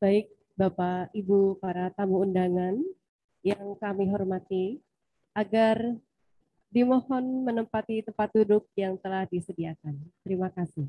Baik, Bapak, Ibu, para tamu undangan yang kami hormati, agar dimohon menempati tempat duduk yang telah disediakan. Terima kasih.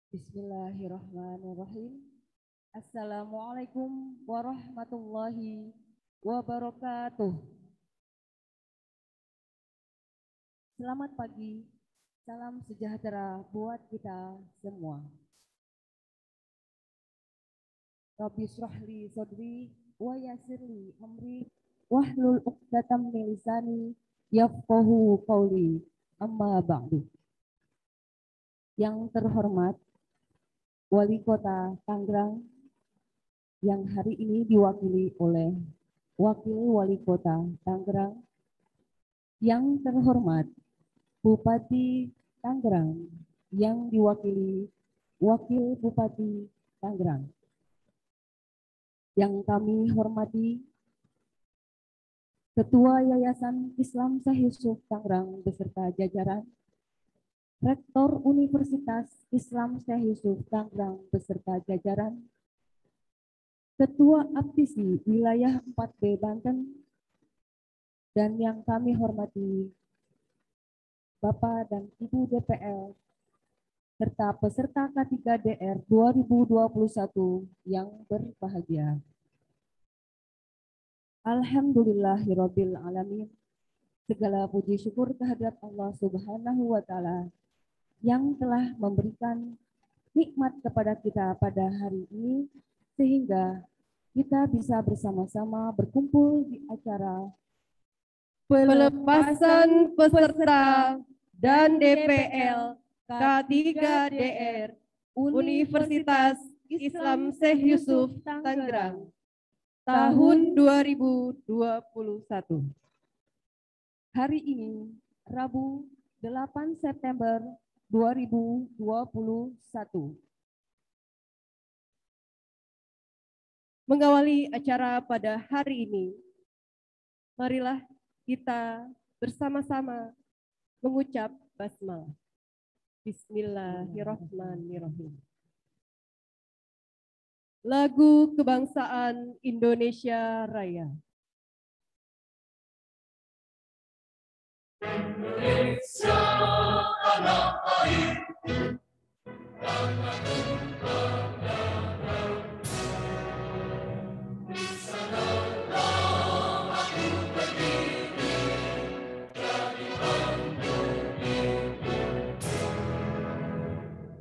Bismillahirrahmanirrahim. Assalamualaikum warahmatullahi wabarakatuh. Selamat pagi, salam sejahtera buat kita semua. Rabbi shrahli sodri wa yassirli amri wahlul 'uqdatam min lisani yafqahu qawli. Amma ba'du. Yang terhormat Wali Kota Tangerang yang hari ini diwakili oleh Wakil Wali Kota Tangerang, yang terhormat Bupati Tangerang yang diwakili Wakil Bupati Tangerang, yang kami hormati Ketua Yayasan Islam Syekh Yusuf Tangerang beserta jajaran, Rektor Universitas Islam Syekh Yusuf Tangerang beserta jajaran, Ketua Aptisi Wilayah 4B Banten, dan yang kami hormati Bapak dan Ibu DPL, serta peserta K3DR 2021 yang berbahagia. Alhamdulillahirabbil alamin. Segala puji syukur kehadirat Allah Subhanahu wa taala yang telah memberikan nikmat kepada kita pada hari ini sehingga kita bisa bersama-sama berkumpul di acara Pelepasan peserta dan DPL K3DR Universitas Islam Syekh Yusuf Tangerang tahun 2021. Hari ini, Rabu 8 September 2021. Mengawali acara pada hari ini, marilah kita bersama-sama mengucap basmalah. Bismillahirrahmanirrahim. Lagu Kebangsaan Indonesia Raya. Indonesia tanah air, tanah tumpah darah. Di sanalah aku berdiri, jadi bandung itu.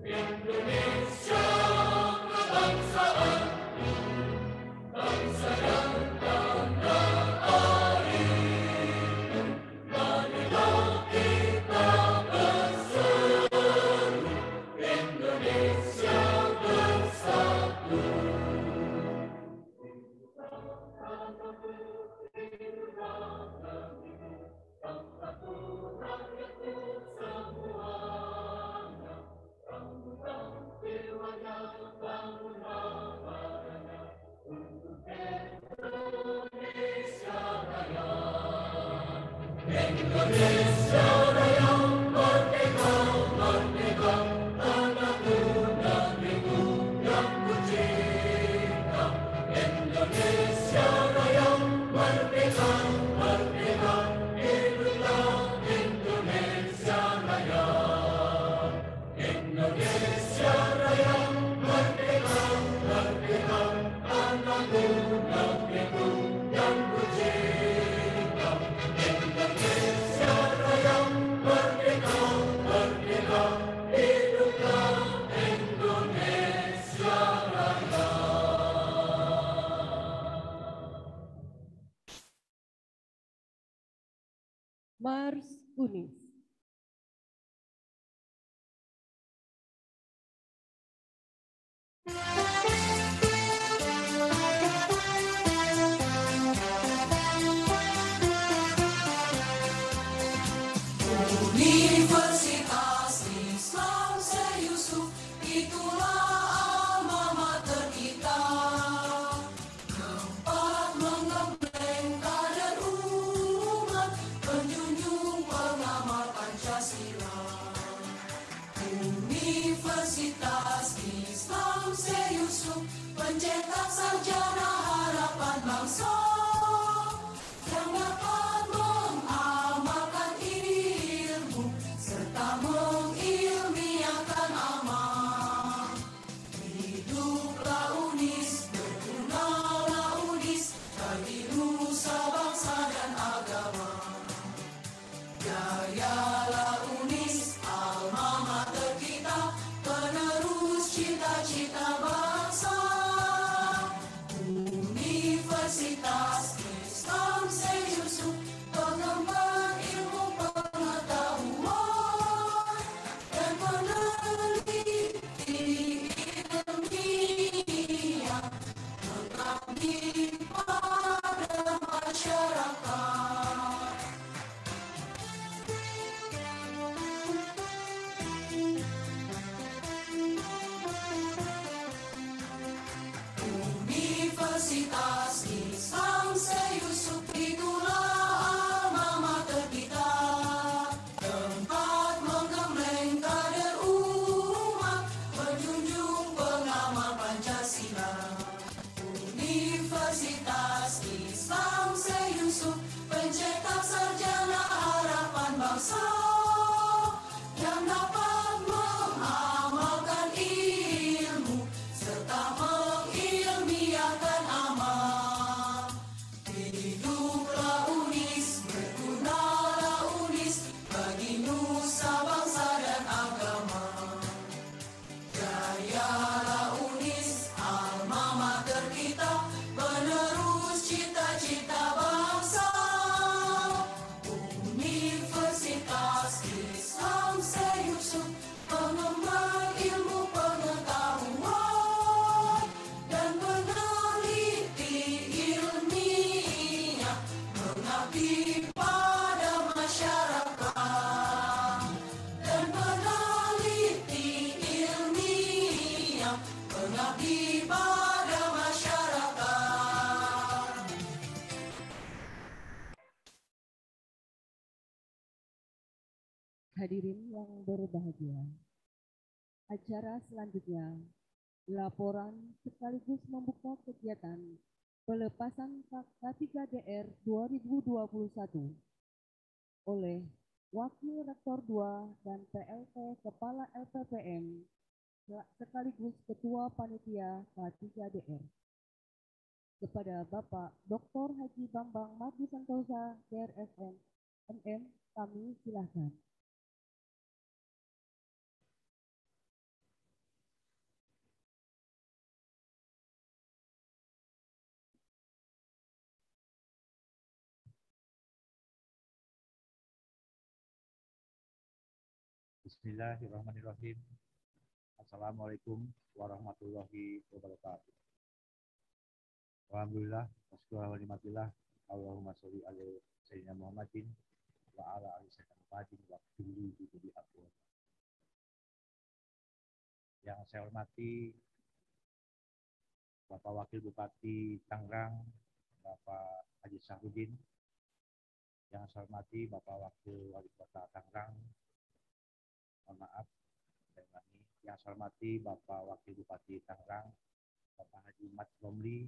Indonesia kebangsaanku, bangsa yang tanah air. Marilah kita berseru, Indonesia bersatu. Mars Unis. Universitas Islam Syekh itulah alma mater kita, tempat menggembleng kader umat, menjunjung pengamal Pancasila. Universitas Islam Syekh pencetak sarjana harapan bangsa yang dapat mengamalkan ilmu serta mengilmiahkan amal. Hiduplah UNIS, bergunalah UNIS bagi nusa bangsa dan agama. Jayalah UNIS, alma mater kita, penerus cita-cita bangsa. Universitas Islam Syekh Yusuf, pengemban ilmu pengetahuan dan peneliti ilmiah, mengabdi pada masyarakat. Universitas Islam Syekh Yusuf itulah alma mater kita, tempat menggembleng kader umat, menjunjung pengamal Pancasila. Universitas Islam Syekh Yusuf pencetak sarjana harapan bangsa yang dapat mengamalkan ilmu serta mengilmiahkan amal. Hiduplah UNIS, bergunalah UNIS bagi nusa bangsa dan agama. Jayalah UNIS, alma mater kita, penerus cita-cita bangsa. Universitas Islam Syekh Yusuf, pengemban ilmu pengetahuan dan peneliti ilmiah, mengabdi pada masyarakat. Dan peneliti ilmiah, mengabdi pada masyarakat. Hadirin yang berbahagia, acara selanjutnya laporan sekaligus membuka kegiatan pelepasan K3DR 2021 oleh Wakil Rektor 2 dan PLT Kepala LPPM sekaligus Ketua Panitia K3DR. Kepada Bapak Dr. Haji Bambang Madu Santosa, DRSM, MM, kami silakan. Bismillahirrahmanirrahim. Assalamualaikum warahmatullahi wabarakatuh. Alhamdulillah, wassalatu wa ni'matillah, Allahumma sholli ala sayyidina Muhammadin wa ala ali sayyidina Muhammadin wa kulli bi aku. Yang saya hormati Bapak Wakil Bupati Tangerang, Bapak Haji Syahruddin. Yang saya hormati Bapak Wakil Wali Kota Tangerang, mohon maaf, yang saya hormati Bapak Wakil Bupati Tangerang, Bapak Haji Mat Romli.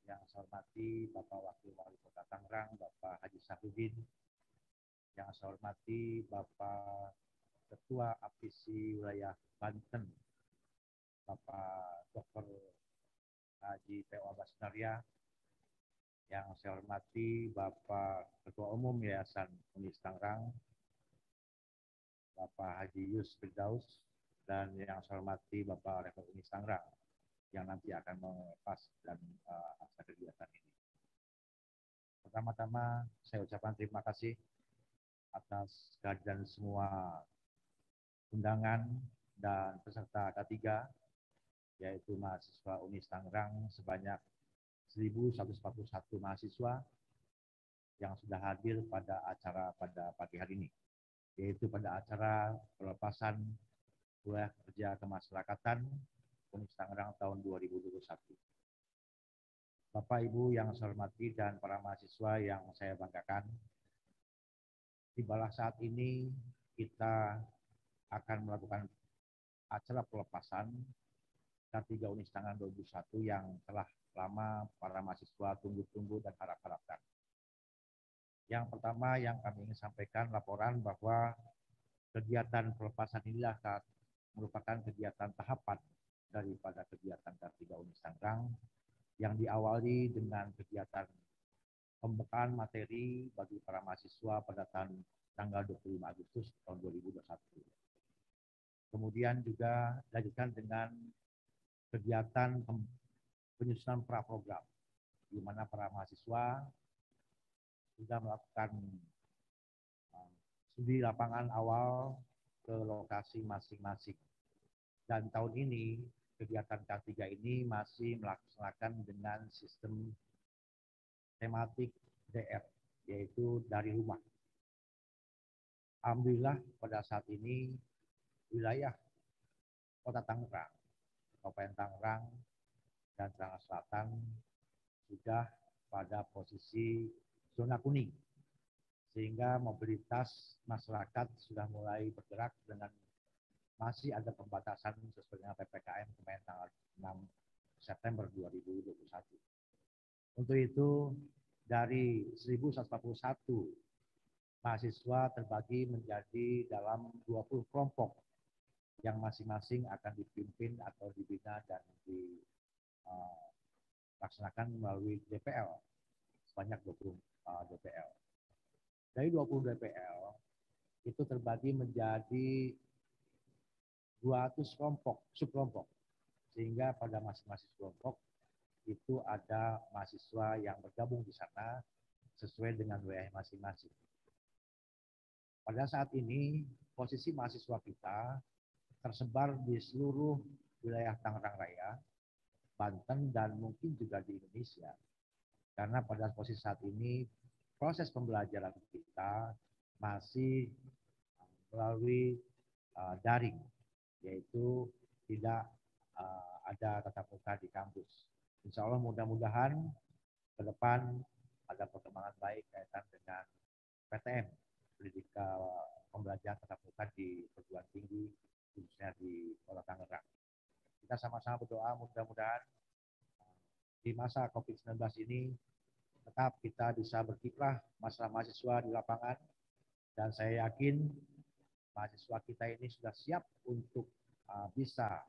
Yang saya hormati Bapak Wakil Wali Kota Tangerang, Bapak Haji Syahruddin. Yang saya hormati Bapak Ketua APSI Wilayah Banten, Bapak Dr. Haji T.O. Basnaria. Yang saya hormati Bapak Ketua Umum Yayasan UNIS Tangerang, Bapak Haji Yus Firdaus, dan yang saya hormati Bapak Rektor UNIS Tangerang yang nanti akan melepas dan acara kegiatan ini. Pertama-tama saya ucapkan terima kasih atas kehadiran semua undangan dan peserta K3, yaitu mahasiswa UNIS Tangerang sebanyak 1.141 mahasiswa yang sudah hadir pada acara pada pagi hari ini, yaitu pada acara pelepasan kuliah kerja kemasyarakatan UNIS Tangerang tahun 2021. Bapak Ibu yang saya hormati dan para mahasiswa yang saya banggakan, tibalah saat ini kita akan melakukan acara pelepasan K3 UNIS Tangerang 2021 yang telah lama para mahasiswa tunggu-tunggu dan harap-harapkan. Yang pertama yang kami ingin sampaikan laporan bahwa kegiatan pelepasan inilah merupakan kegiatan tahapan daripada kegiatan K3 UNIS Tangerang yang diawali dengan kegiatan pembekalan materi bagi para mahasiswa pada tanggal 25 Agustus tahun 2021. Kemudian juga dilanjutkan dengan kegiatan penyusunan praprogram, di mana para mahasiswa sudah melakukan studi lapangan awal ke lokasi masing-masing. Dan tahun ini kegiatan K3 ini masih melaksanakan dengan sistem tematik DR, yaitu dari rumah. Alhamdulillah pada saat ini wilayah Kota Tangerang, Kabupaten Tangerang, dan Tangerang Selatan sudah pada posisi zona kuning, sehingga mobilitas masyarakat sudah mulai bergerak dengan masih ada pembatasan sesuai dengan PPKM kemarin tanggal 6 September 2021. Untuk itu, dari 1.141 mahasiswa terbagi menjadi dalam 20 kelompok yang masing-masing akan dipimpin atau dibina dan dilaksanakan melalui DPL, sebanyak 20 DPL. Dari 20 DPL, itu terbagi menjadi 200 kelompok, subkelompok, sehingga pada masing-masing kelompok itu ada mahasiswa yang bergabung di sana sesuai dengan wilayah masing-masing. Pada saat ini, posisi mahasiswa kita tersebar di seluruh wilayah Tangerang Raya, Banten, dan mungkin juga di Indonesia. Karena pada posisi saat ini, proses pembelajaran kita masih melalui daring, yaitu tidak ada tatap muka di kampus. Insya Allah mudah-mudahan ke depan ada perkembangan baik kaitan dengan PTM, pendidikan pembelajaran tatap muka di perguruan tinggi, khususnya di Kota Tangerang. Kita sama-sama berdoa mudah-mudahan di masa COVID-19 ini tetap kita bisa berkiprah masalah mahasiswa di lapangan, dan saya yakin mahasiswa kita ini sudah siap untuk bisa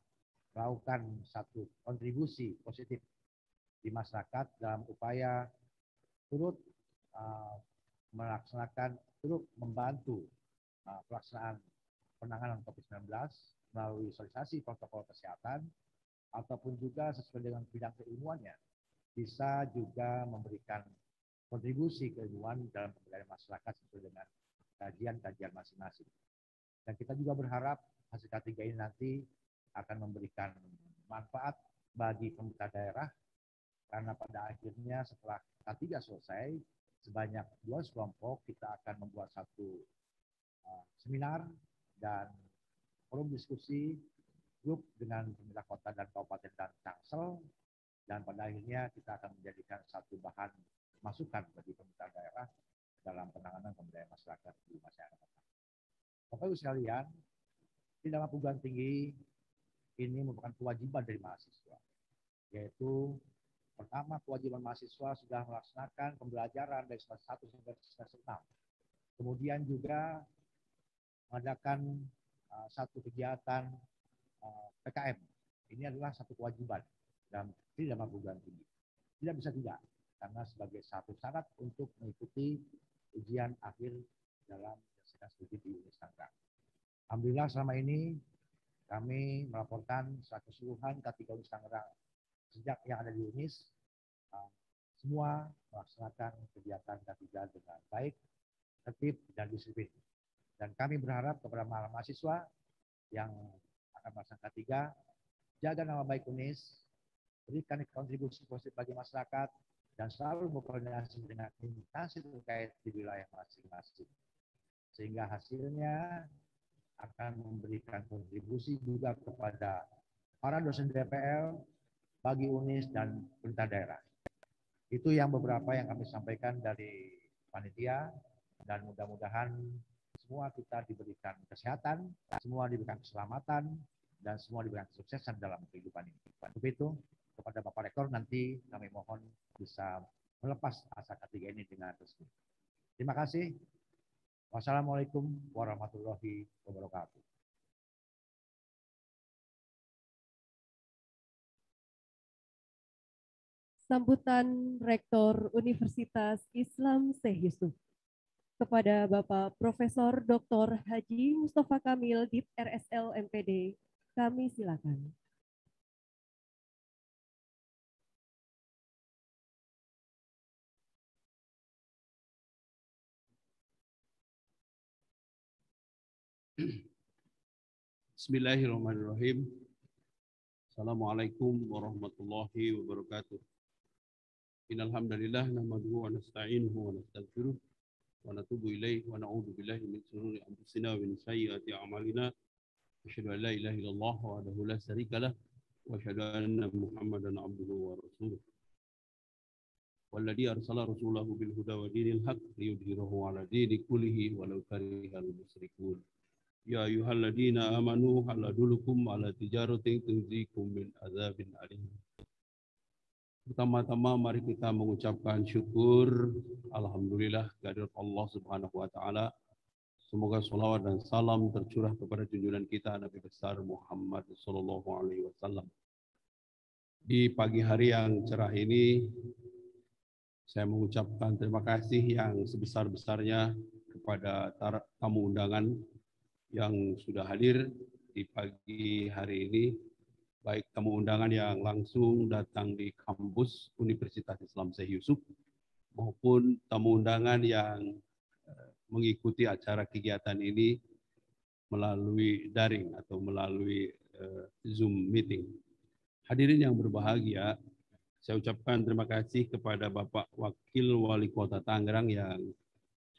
melakukan satu kontribusi positif di masyarakat dalam upaya turut turut membantu pelaksanaan penanganan COVID-19 melalui sosialisasi protokol kesehatan, ataupun juga sesuai dengan bidang keilmuannya bisa juga memberikan kontribusi keilmuan dalam pembelajaran masyarakat sesuai dengan kajian-kajian masing-masing. Dan kita juga berharap hasil K3 ini nanti akan memberikan manfaat bagi pemerintah daerah, karena pada akhirnya setelah K3 selesai, sebanyak 2 kelompok kita akan membuat satu seminar dan forum diskusi grup dengan pemerintah kota dan kabupaten dan Tangsel, dan pada akhirnya kita akan menjadikan satu bahan masukan bagi pemerintah daerah dalam penanganan pemberdayaan masyarakat di masyarakat. Bapak Ibu sekalian, di dalam perguruan tinggi ini merupakan kewajiban dari mahasiswa, yaitu pertama kewajiban mahasiswa sudah melaksanakan pembelajaran dari semester 1 sampai semester 6. Kemudian juga mengadakan satu kegiatan PKM. Ini adalah satu kewajiban di dalam perguruan tinggi. Tidak bisa tidak, karena sebagai satu syarat untuk mengikuti ujian akhir dalam studi di UNIS Tangerang. Alhamdulillah selama ini kami melaporkan secara keseluruhan K3 UNIS Tangerang sejak yang ada di UNIS semua melaksanakan kegiatan K3 dengan baik, tertib, dan disiplin. Dan kami berharap kepada mahasiswa yang akan melaksanakan K3, jaga nama baik UNIS, berikan kontribusi positif bagi masyarakat, dan selalu berkoordinasi dengan instansi terkait di wilayah masing-masing. Sehingga hasilnya akan memberikan kontribusi juga kepada para dosen DPL, bagi UNIS dan pemerintah daerah. Itu yang beberapa yang kami sampaikan dari panitia, dan mudah-mudahan semua kita diberikan kesehatan, semua diberikan keselamatan, dan semua diberikan kesuksesan dalam kehidupan ini. Untuk itu, kepada Bapak Rektor nanti kami mohon bisa melepas asa K3 ini dengan resmi. Terima kasih. Wassalamualaikum warahmatullahi wabarakatuh. Sambutan Rektor Universitas Islam Syekh Yusuf kepada Bapak Profesor Dr. Haji Mustafa Kamil Dip RSL MPD, kami silakan. Bismillahirrahmanirrahim. Assalamualaikum warahmatullahi wabarakatuh. Innal hamdalillah nahmaduhu wa nasta'inuhu wa nastaghfiruh wa natubu ilaihi wa na'udzu billahi min shururi anfusina wa min sayyiati a'malina. Asyhadu an la ilaha illallah wahdahu la syarikalah wa asyhadu anna Muhammadan abduhu wa rasuluh. Walladzi arsala rasulahu bil huda wa dinil haqq liyudhhirahu 'ala dini kullihi walau karihal musyrikun. Ya ayyuhalladzina amanu hal adullukum 'ala tijaratin tunjikum min adzabin alim. Pertama-tama mari kita mengucapkan syukur alhamdulillah kehadirat Allah Subhanahu wa taala. Semoga sholawat dan salam tercurah kepada junjungan kita Nabi besar Muhammad sallallahu alaihi wasallam. Di pagi hari yang cerah ini saya mengucapkan terima kasih yang sebesar-besarnya kepada tamu undangan yang sudah hadir di pagi hari ini, baik tamu undangan yang langsung datang di kampus Universitas Islam Syekh Yusuf maupun tamu undangan yang mengikuti acara kegiatan ini melalui daring atau melalui Zoom meeting. Hadirin yang berbahagia, saya ucapkan terima kasih kepada Bapak Wakil Wali Kota Tangerang yang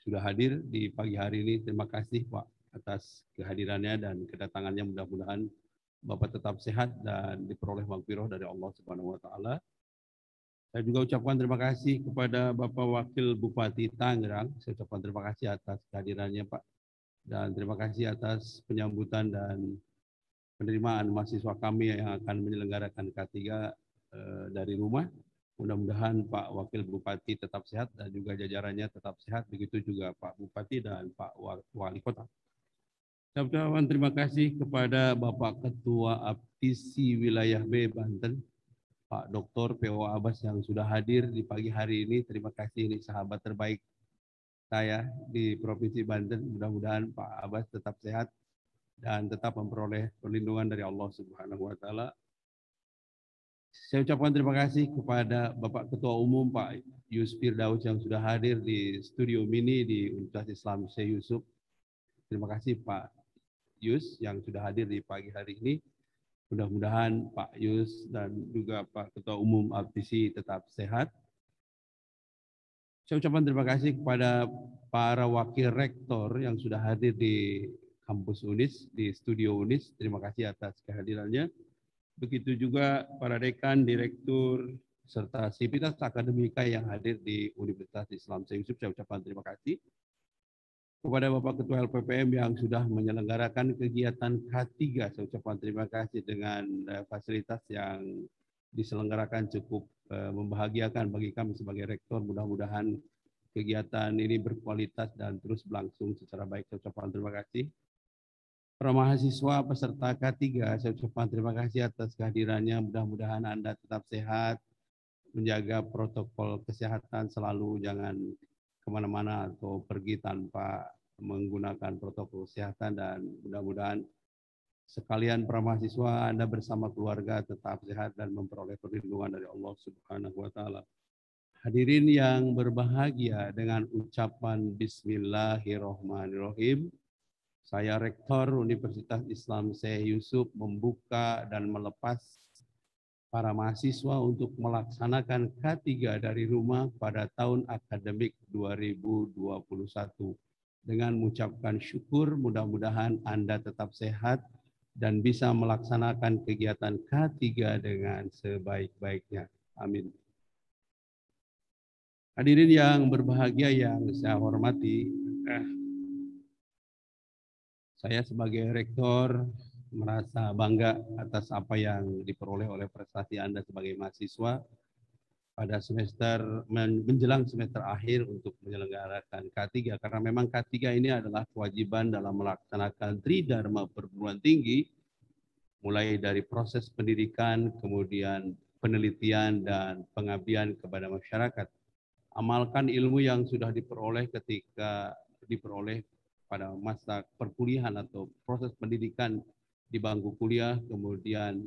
sudah hadir di pagi hari ini. Terima kasih Pak atas kehadirannya dan kedatangannya, mudah-mudahan Bapak tetap sehat dan diperoleh maghfirah dari Allah Subhanahu wa taala. Saya juga ucapkan terima kasih kepada Bapak Wakil Bupati Tangerang. Saya ucapkan terima kasih atas kehadirannya Pak, dan terima kasih atas penyambutan dan penerimaan mahasiswa kami yang akan menyelenggarakan K3 dari rumah. Mudah-mudahan Pak Wakil Bupati tetap sehat dan juga jajarannya tetap sehat, begitu juga Pak Bupati dan Pak Wali Kota. Saya ucapkan terima kasih kepada Bapak Ketua Aptisi Wilayah B Banten, Pak Dr. P.O. Abbas yang sudah hadir di pagi hari ini. Terima kasih, ini sahabat terbaik saya di Provinsi Banten. Mudah-mudahan Pak Abbas tetap sehat dan tetap memperoleh perlindungan dari Allah Subhanahu wa taala. Saya ucapkan terima kasih kepada Bapak Ketua Umum Pak Yus Firdaus yang sudah hadir di studio mini di Universitas Islam Syekh Yusuf. Terima kasih Pak Yus yang sudah hadir di pagi hari ini. Mudah-mudahan Pak Yus dan juga Pak Ketua Umum Aptisi tetap sehat. Saya ucapkan terima kasih kepada para wakil rektor yang sudah hadir di kampus UNIS, di studio UNIS. Terima kasih atas kehadirannya. Begitu juga para dekan, direktur, serta sivitas akademika yang hadir di Universitas Islam Syekh Yusuf. Saya ucapkan terima kasih. Kepada Bapak Ketua LPPM yang sudah menyelenggarakan kegiatan K3, saya ucapkan terima kasih dengan fasilitas yang diselenggarakan cukup membahagiakan bagi kami sebagai rektor. Mudah-mudahan kegiatan ini berkualitas dan terus berlangsung secara baik. Saya ucapkan terima kasih. Para mahasiswa peserta K3, saya ucapkan terima kasih atas kehadirannya. Mudah-mudahan Anda tetap sehat, menjaga protokol kesehatan selalu, jangan kemana-mana atau pergi tanpa menggunakan protokol kesehatan, dan mudah-mudahan sekalian para mahasiswa Anda bersama keluarga tetap sehat dan memperoleh perlindungan dari Allah Subhanahu wa taala. Hadirin yang berbahagia, dengan ucapan Bismillahirrohmanirrohim, saya Rektor Universitas Islam Syekh Yusuf membuka dan melepas para mahasiswa untuk melaksanakan K3 dari rumah pada tahun akademik 2021. Dengan mengucapkan syukur, mudah-mudahan Anda tetap sehat dan bisa melaksanakan kegiatan K3 dengan sebaik-baiknya. Amin. Hadirin yang berbahagia yang saya hormati, saya sebagai rektor merasa bangga atas apa yang diperoleh oleh prestasi Anda sebagai mahasiswa pada semester menjelang semester akhir untuk menyelenggarakan K3, karena memang K3 ini adalah kewajiban dalam melaksanakan Tridharma perguruan tinggi, mulai dari proses pendidikan, kemudian penelitian dan pengabdian kepada masyarakat. Amalkan ilmu yang sudah diperoleh ketika diperoleh pada masa perkuliahan atau proses pendidikan di bangku kuliah, kemudian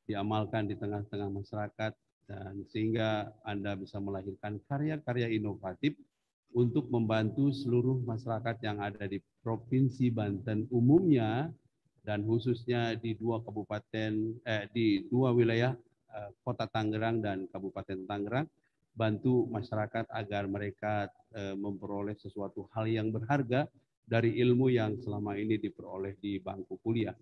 diamalkan di tengah-tengah masyarakat, dan sehingga Anda bisa melahirkan karya-karya inovatif untuk membantu seluruh masyarakat yang ada di Provinsi Banten umumnya dan khususnya di di dua wilayah, Kota Tangerang dan Kabupaten Tangerang, bantu masyarakat agar mereka memperoleh sesuatu hal yang berharga dari ilmu yang selama ini diperoleh di bangku kuliah.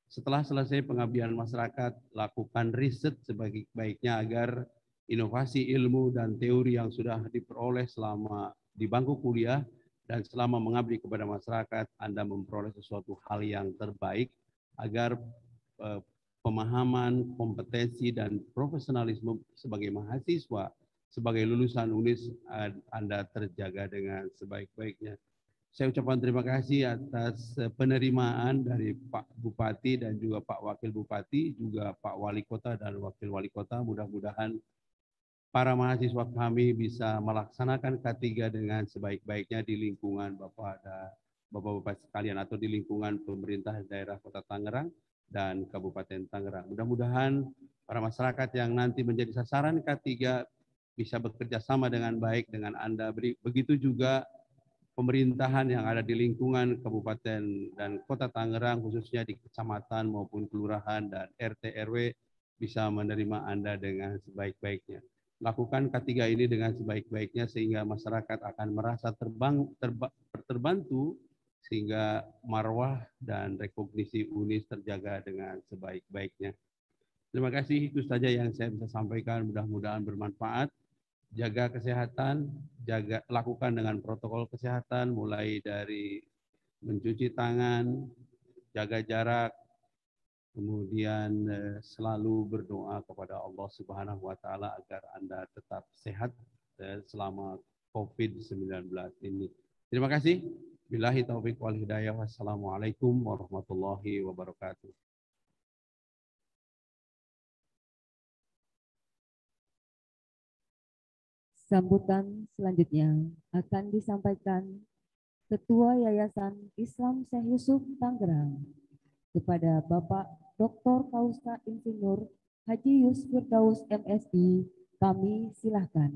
Setelah selesai pengabdian masyarakat, lakukan riset sebaik-baiknya agar inovasi ilmu dan teori yang sudah diperoleh selama di bangku kuliah dan selama mengabdi kepada masyarakat, Anda memperoleh sesuatu hal yang terbaik agar pemahaman, kompetensi, dan profesionalisme sebagai mahasiswa, sebagai lulusan UNIS, Anda terjaga dengan sebaik-baiknya. Saya ucapkan terima kasih atas penerimaan dari Pak Bupati dan juga Pak Wakil Bupati, juga Pak Wali Kota dan Wakil Wali Kota. Mudah-mudahan para mahasiswa kami bisa melaksanakan K3 dengan sebaik-baiknya di lingkungan Bapak-Bapak sekalian atau di lingkungan pemerintah daerah Kota Tangerang dan Kabupaten Tangerang. Mudah-mudahan para masyarakat yang nanti menjadi sasaran K3 bisa bekerja sama dengan baik dengan Anda. Begitu juga pemerintahan yang ada di lingkungan Kabupaten dan Kota Tangerang, khususnya di kecamatan maupun kelurahan dan RT RW, bisa menerima Anda dengan sebaik-baiknya. Lakukan K3 ini dengan sebaik-baiknya sehingga masyarakat akan merasa terbantu, sehingga marwah dan rekognisi UNIS terjaga dengan sebaik-baiknya. Terima kasih, itu saja yang saya bisa sampaikan, mudah-mudahan bermanfaat. Jaga kesehatan, lakukan dengan protokol kesehatan, mulai dari mencuci tangan, jaga jarak, kemudian selalu berdoa kepada Allah Subhanahu wa taala agar Anda tetap sehat selama COVID-19 ini. Terima kasih. Billahi taufiq wal hidayah. Wassalamualaikum warahmatullahi wabarakatuh. Sambutan selanjutnya akan disampaikan Ketua Yayasan Islam Syekh Yusuf Tangerang kepada Bapak Dr. Kausa Insinyur Haji Yus Firdaus MSI. Kami silahkan.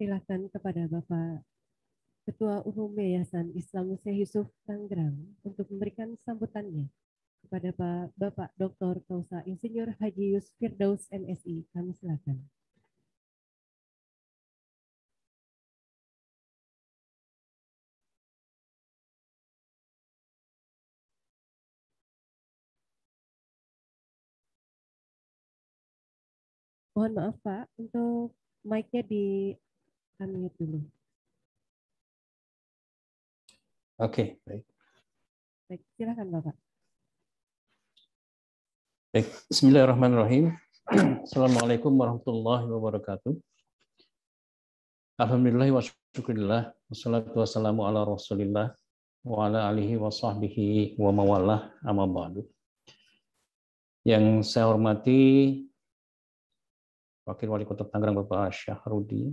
Silakan kepada Bapak Ketua Umum Yayasan Islam Syekh Yusuf Tangerang untuk memberikan sambutannya kepada Bapak Dr. Kausa Insinyur Haji Yus Firdaus MSI. Kami silakan. Mohon maaf Pak, untuk mic-nya di unmute dulu. Oke, baik. Baik, silakan Bapak. Baik, bismillahirrahmanirrahim. Assalamualaikum warahmatullahi wabarakatuh. Alhamdulillah wa syukurillah. Wassalatu wassalamu ala rasulillah wa ala alihi wa sahbihi wa mawalah amma ba'du. Yang saya hormati Wakil Wali Kota Tangerang Bapak Syahrudin,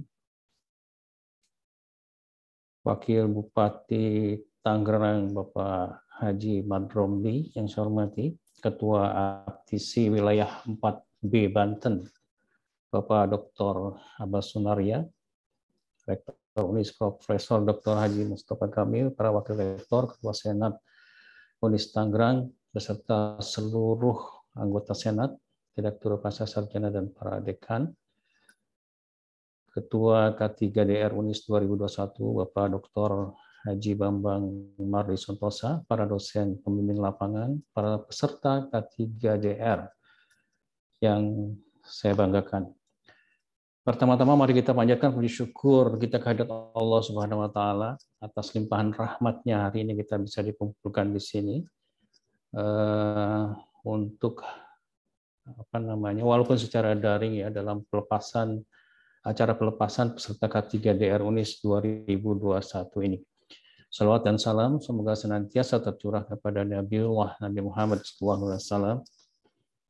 Wakil Bupati Tangerang Bapak Haji Madromli, yang saya hormati Ketua APTISI Wilayah 4B Banten Bapak Dr. Abbas Sunaria, Rektor Unis Profesor Dr. Haji Mustafa Kamil, para Wakil Rektor, Ketua Senat Unis Tangerang, beserta seluruh anggota Senat, Direktur Pasca Sarjana dan para dekan, Ketua K3DR Unis 2021 Bapak Dr. Haji Bambang Mardi Santosa, para dosen pembimbing lapangan, para peserta K3DR yang saya banggakan. Pertama-tama mari kita panjatkan puji syukur kita kehadirat Allah Subhanahu wa taala atas limpahan rahmat-Nya hari ini kita bisa dikumpulkan di sini untuk walaupun secara daring ya, dalam acara pelepasan peserta K3DR Unis 2021 ini. Salawat dan salam semoga senantiasa tercurah kepada Nabiullah Nabi Muhammad SAW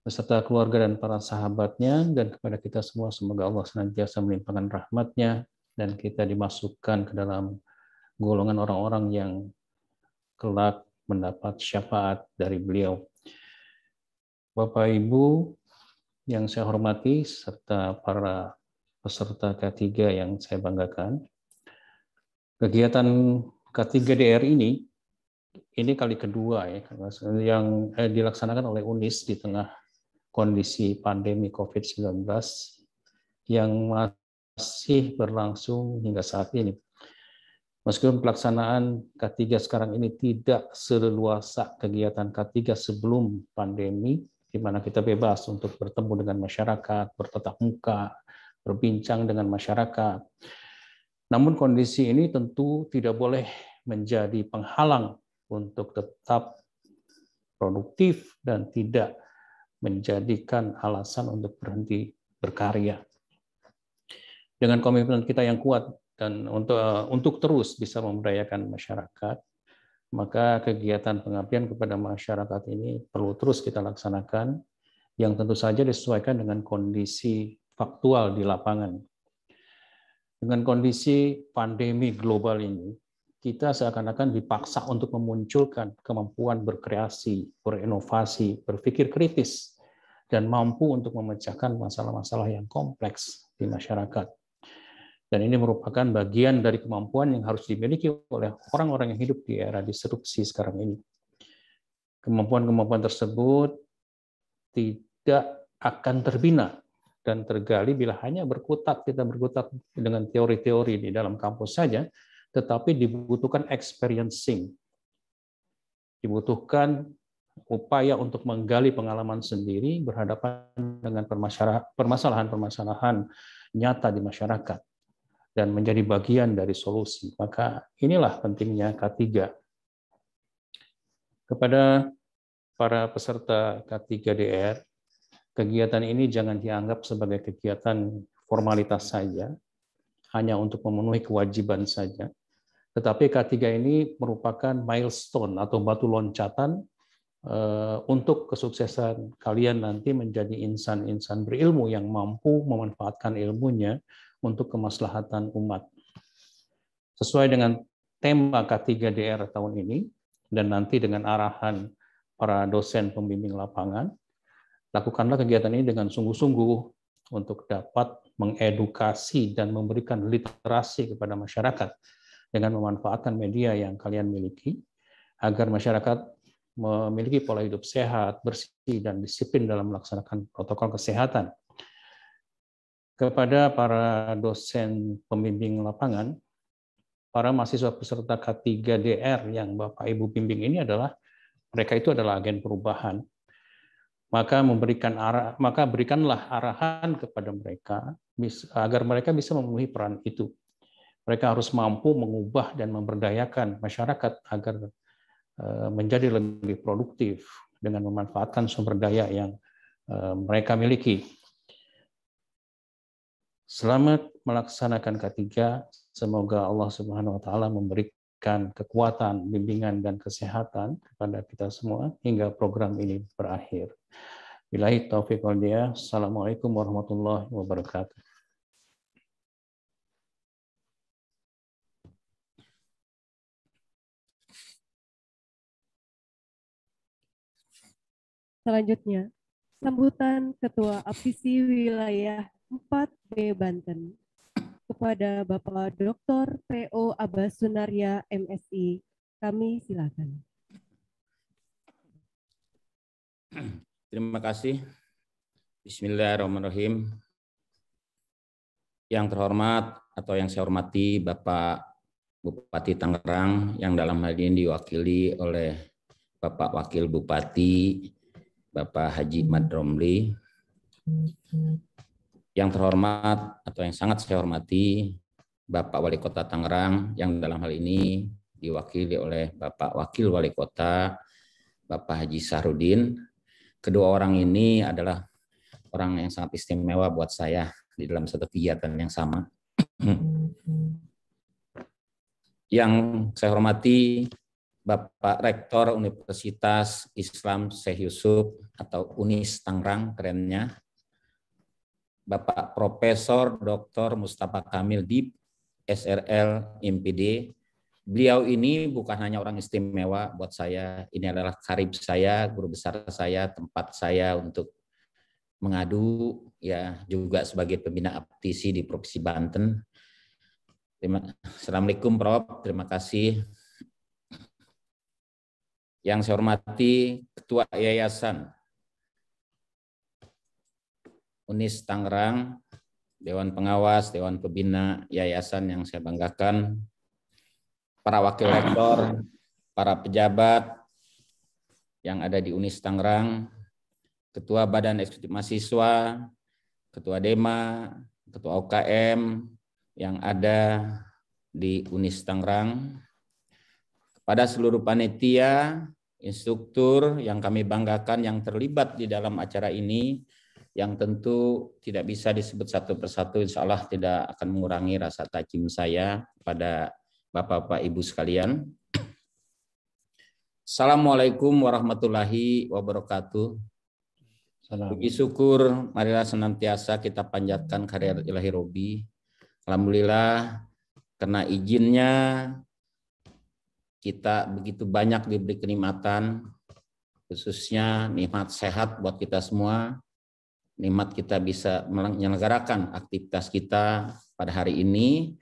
beserta keluarga dan para sahabatnya, dan kepada kita semua semoga Allah senantiasa melimpahkan rahmat-Nya dan kita dimasukkan ke dalam golongan orang-orang yang kelak mendapat syafaat dari beliau. Bapak Ibu yang saya hormati serta para peserta K3 yang saya banggakan, kegiatan K3DR ini kali kedua ya yang dilaksanakan oleh UNIS di tengah kondisi pandemi COVID-19 yang masih berlangsung hingga saat ini. Meskipun pelaksanaan K3 sekarang ini tidak seleluasa kegiatan K3 sebelum pandemi, di mana kita bebas untuk bertemu dengan masyarakat, bertatap muka, berbincang dengan masyarakat. Namun kondisi ini tentu tidak boleh menjadi penghalang untuk tetap produktif dan tidak menjadikan alasan untuk berhenti berkarya. Dengan komitmen kita yang kuat dan untuk terus bisa memberdayakan masyarakat, maka kegiatan pengabdian kepada masyarakat ini perlu terus kita laksanakan, yang tentu saja disesuaikan dengan kondisi faktual di lapangan. Dengan kondisi pandemi global ini, kita seakan-akan dipaksa untuk memunculkan kemampuan berkreasi, berinovasi, berpikir kritis, dan mampu untuk memecahkan masalah-masalah yang kompleks di masyarakat. Dan ini merupakan bagian dari kemampuan yang harus dimiliki oleh orang-orang yang hidup di era disrupsi sekarang ini. Kemampuan-kemampuan tersebut tidak akan terbina dan tergali bila hanya kita berkutat dengan teori-teori di dalam kampus saja, tetapi dibutuhkan experiencing. Dibutuhkan upaya untuk menggali pengalaman sendiri berhadapan dengan permasalahan-permasalahan nyata di masyarakat dan menjadi bagian dari solusi. Maka inilah pentingnya K3. Kepada para peserta K3DR, kegiatan ini jangan dianggap sebagai kegiatan formalitas saja, hanya untuk memenuhi kewajiban saja. Tetapi K3 ini merupakan milestone atau batu loncatan untuk kesuksesan kalian nanti menjadi insan-insan berilmu yang mampu memanfaatkan ilmunya untuk kemaslahatan umat. Sesuai dengan tema K3DR tahun ini, dan nanti dengan arahan para dosen pembimbing lapangan, lakukanlah kegiatan ini dengan sungguh-sungguh untuk dapat mengedukasi dan memberikan literasi kepada masyarakat dengan memanfaatkan media yang kalian miliki, agar masyarakat memiliki pola hidup sehat, bersih, dan disiplin dalam melaksanakan protokol kesehatan. Kepada para dosen pembimbing lapangan, para mahasiswa peserta K3DR yang Bapak Ibu bimbing ini mereka itu adalah agen perubahan. Maka berikanlah arahan kepada mereka agar mereka bisa memenuhi peran itu. Mereka harus mampu mengubah dan memberdayakan masyarakat agar menjadi lebih produktif dengan memanfaatkan sumber daya yang mereka miliki. Selamat melaksanakan K3. Semoga Allah Subhanahu wa taala memberikan kekuatan, bimbingan dan kesehatan kepada kita semua hingga program ini berakhir. Billahi taufiq wal hidayah. Assalamualaikum warahmatullahi wabarakatuh. Selanjutnya, sambutan Ketua Aptisi Wilayah 4B Banten kepada Bapak Dr. P.O. Abbas Sunarya, MSI. Kami silakan. Terima kasih. Bismillahirrahmanirrahim. Yang terhormat atau yang saya hormati Bapak Bupati Tangerang yang dalam hal ini diwakili oleh Bapak Wakil Bupati, Bapak Haji Madromli. Yang terhormat atau yang sangat saya hormati Bapak Wali Kota Tangerang yang dalam hal ini diwakili oleh Bapak Wakil Wali Kota, Bapak Haji Sahrudin. Kedua orang ini adalah orang yang sangat istimewa buat saya di dalam satu kegiatan yang sama. Yang saya hormati Bapak Rektor Universitas Islam Syekh Yusuf atau UNIS Tangerang kerennya, Bapak Profesor Dr. Mustafa Kamil Dip, SRL, MPD. Beliau ini bukan hanya orang istimewa buat saya, ini adalah karib saya, guru besar saya, tempat saya untuk mengadu, ya juga sebagai pembina aptisi di Provinsi Banten. Assalamualaikum Prof, terima kasih. Yang saya hormati Ketua Yayasan UNIS Tangerang, Dewan Pengawas, Dewan Pembina Yayasan yang saya banggakan, para wakil rektor, para pejabat yang ada di UNIS Tangerang, Ketua Badan Eksekutif Mahasiswa, Ketua DEMA, Ketua UKM yang ada di UNIS Tangerang, kepada seluruh panitia, instruktur yang kami banggakan yang terlibat di dalam acara ini, yang tentu tidak bisa disebut satu persatu, insya Allah tidak akan mengurangi rasa tajim saya pada Bapak-Bapak Ibu sekalian. Assalamualaikum warahmatullahi wabarakatuh. Puji syukur, marilah senantiasa kita panjatkan kehadirat Ilahi Robi. Alhamdulillah, karena izinnya kita begitu banyak diberi kenikmatan, khususnya nikmat sehat buat kita semua. Nikmat kita bisa menyelenggarakan aktivitas kita pada hari ini,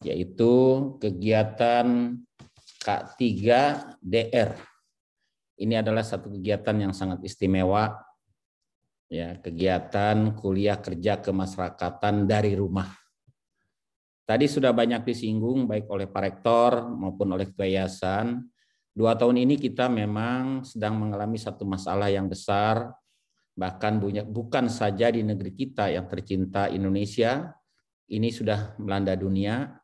yaitu kegiatan K3DR. Ini adalah satu kegiatan yang sangat istimewa, ya, kegiatan kuliah kerja kemasyarakatan dari rumah. Tadi sudah banyak disinggung baik oleh Pak Rektor maupun oleh Ketua Yayasan. 2 tahun ini kita memang sedang mengalami satu masalah yang besar, bahkan bukan saja di negeri kita yang tercinta Indonesia, ini sudah melanda dunia,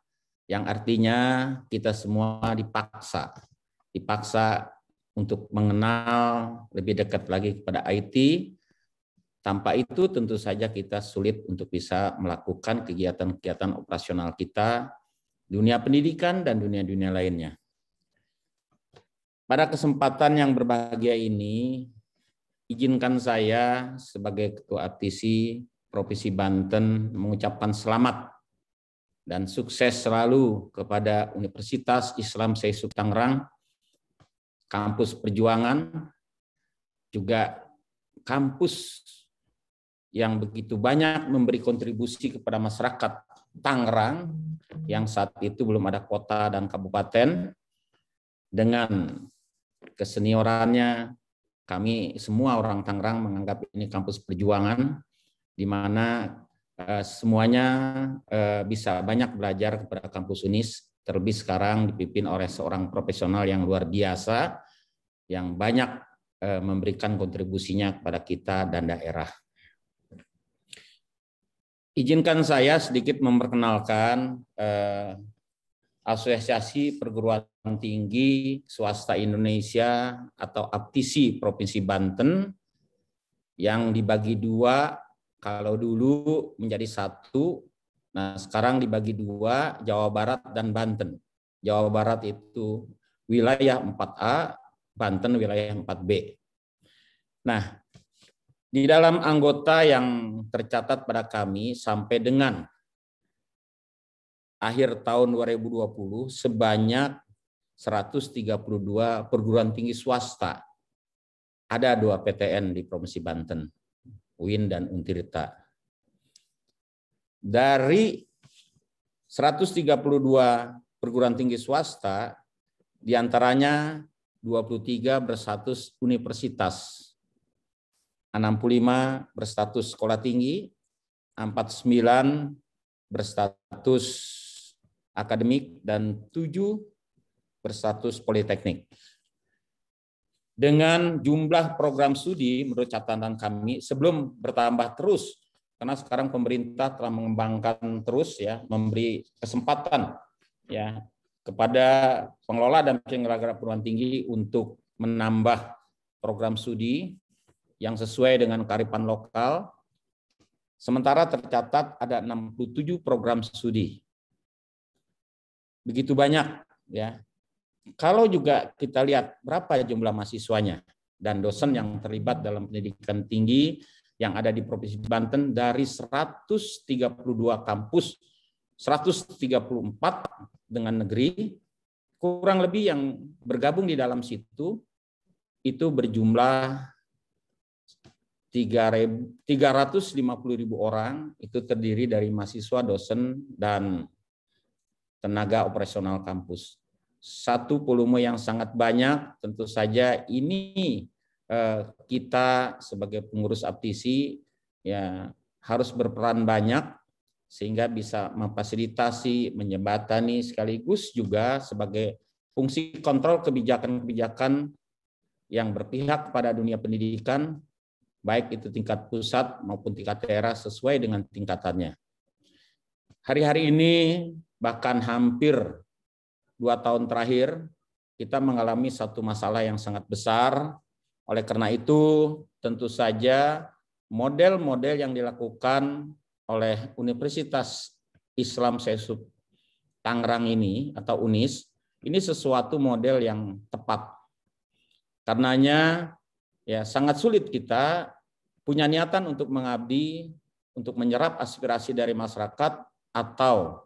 yang artinya kita semua dipaksa untuk mengenal lebih dekat lagi kepada IT. Tanpa itu tentu saja kita sulit untuk bisa melakukan kegiatan-kegiatan operasional kita, dunia pendidikan dan dunia-dunia lainnya. Pada kesempatan yang berbahagia ini, izinkan saya sebagai Ketua Aptisi Provinsi Banten mengucapkan selamat dan sukses selalu kepada Universitas Islam Syekh Yusuf Tangerang, kampus perjuangan, juga kampus yang begitu banyak memberi kontribusi kepada masyarakat Tangerang yang saat itu belum ada kota dan kabupaten. Dengan keseniorannya, kami semua orang Tangerang menganggap ini kampus perjuangan, di mana semuanya bisa banyak belajar kepada kampus UNIS, terlebih sekarang dipimpin oleh seorang profesional yang luar biasa, yang banyak memberikan kontribusinya kepada kita dan daerah. Izinkan saya sedikit memperkenalkan Asosiasi Perguruan Tinggi Swasta Indonesia atau APTISI Provinsi Banten yang dibagi dua, kalau dulu menjadi satu, nah sekarang dibagi dua, Jawa Barat dan Banten. Jawa Barat itu wilayah 4A, Banten wilayah 4B. Nah, di dalam anggota yang tercatat pada kami sampai dengan akhir tahun 2020 sebanyak 132 perguruan tinggi swasta. Ada 2 PTN di Provinsi Banten, UIN dan Untirta. Dari 132 perguruan tinggi swasta, diantaranya 23 berstatus universitas, 65 berstatus sekolah tinggi, 49 berstatus akademik, dan 7 berstatus politeknik. Dengan jumlah program studi menurut catatan kami sebelum bertambah terus, karena sekarang pemerintah telah mengembangkan terus ya, memberi kesempatan ya kepada pengelola dan penyelenggara perguruan tinggi untuk menambah program studi yang sesuai dengan kearifan lokal. Sementara tercatat ada 67 program studi. Begitu banyak ya. Kalau juga kita lihat berapa jumlah mahasiswanya dan dosen yang terlibat dalam pendidikan tinggi yang ada di Provinsi Banten dari 132 kampus, 134 dengan negeri, kurang lebih yang bergabung di dalam situ itu berjumlah 350.000 orang, itu terdiri dari mahasiswa, dosen, dan tenaga operasional kampus. Satu volume yang sangat banyak, tentu saja ini kita sebagai pengurus APTISI ya harus berperan banyak sehingga bisa memfasilitasi, menjembatani, sekaligus juga sebagai fungsi kontrol kebijakan-kebijakan yang berpihak kepada dunia pendidikan, baik itu tingkat pusat maupun tingkat daerah sesuai dengan tingkatannya. Hari-hari ini bahkan hampir 2 tahun terakhir kita mengalami satu masalah yang sangat besar. Oleh karena itu tentu saja model-model yang dilakukan oleh Universitas Islam Syekh Yusuf Tangerang ini atau UNIS ini sesuatu model yang tepat. Karenanya ya sangat sulit kita punya niatan untuk mengabdi, untuk menyerap aspirasi dari masyarakat atau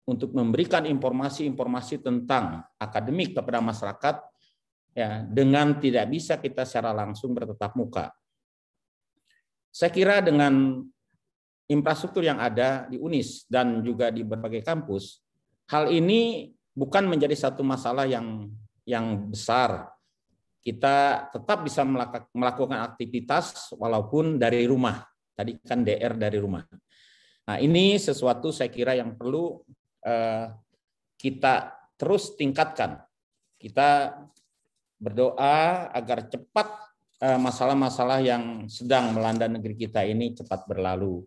untuk memberikan informasi-informasi tentang akademik kepada masyarakat ya dengan tidak bisa kita secara langsung bertatap muka. Saya kira dengan infrastruktur yang ada di UNIS dan juga di berbagai kampus, hal ini bukan menjadi satu masalah yang besar. Kita tetap bisa melakukan aktivitas walaupun dari rumah. Tadi kan DR dari rumah. Nah, ini sesuatu saya kira yang perlu kita terus tingkatkan. Kita berdoa agar cepat masalah-masalah yang sedang melanda negeri kita ini cepat berlalu.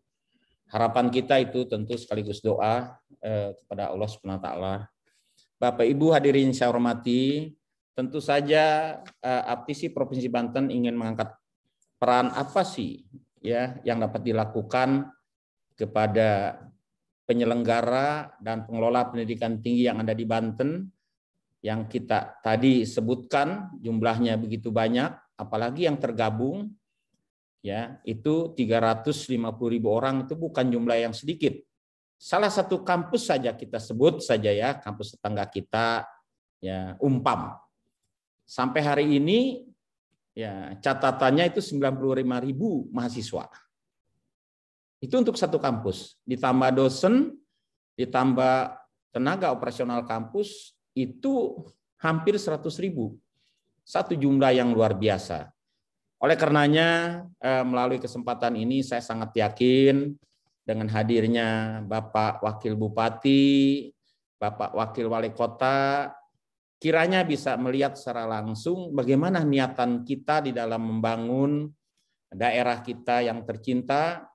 Harapan kita itu tentu sekaligus doa kepada Allah SWT. Bapak Ibu hadirin saya hormati, tentu saja APTISI Provinsi Banten ingin mengangkat peran apa sih ya yang dapat dilakukan kepada penyelenggara dan pengelola pendidikan tinggi yang ada di Banten yang kita tadi sebutkan jumlahnya begitu banyak, apalagi yang tergabung ya itu 350.000 orang, itu bukan jumlah yang sedikit. Salah satu kampus saja kita sebut saja ya, kampus tetangga kita ya Umpam. Sampai hari ini ya catatannya itu 95.000 mahasiswa. Itu untuk satu kampus. Ditambah dosen, ditambah tenaga operasional kampus, itu hampir 100.000. Satu jumlah yang luar biasa. Oleh karenanya, melalui kesempatan ini saya sangat yakin dengan hadirnya Bapak Wakil Bupati, Bapak Wakil Wali Kota, kiranya bisa melihat secara langsung bagaimana niatan kita di dalam membangun daerah kita yang tercinta,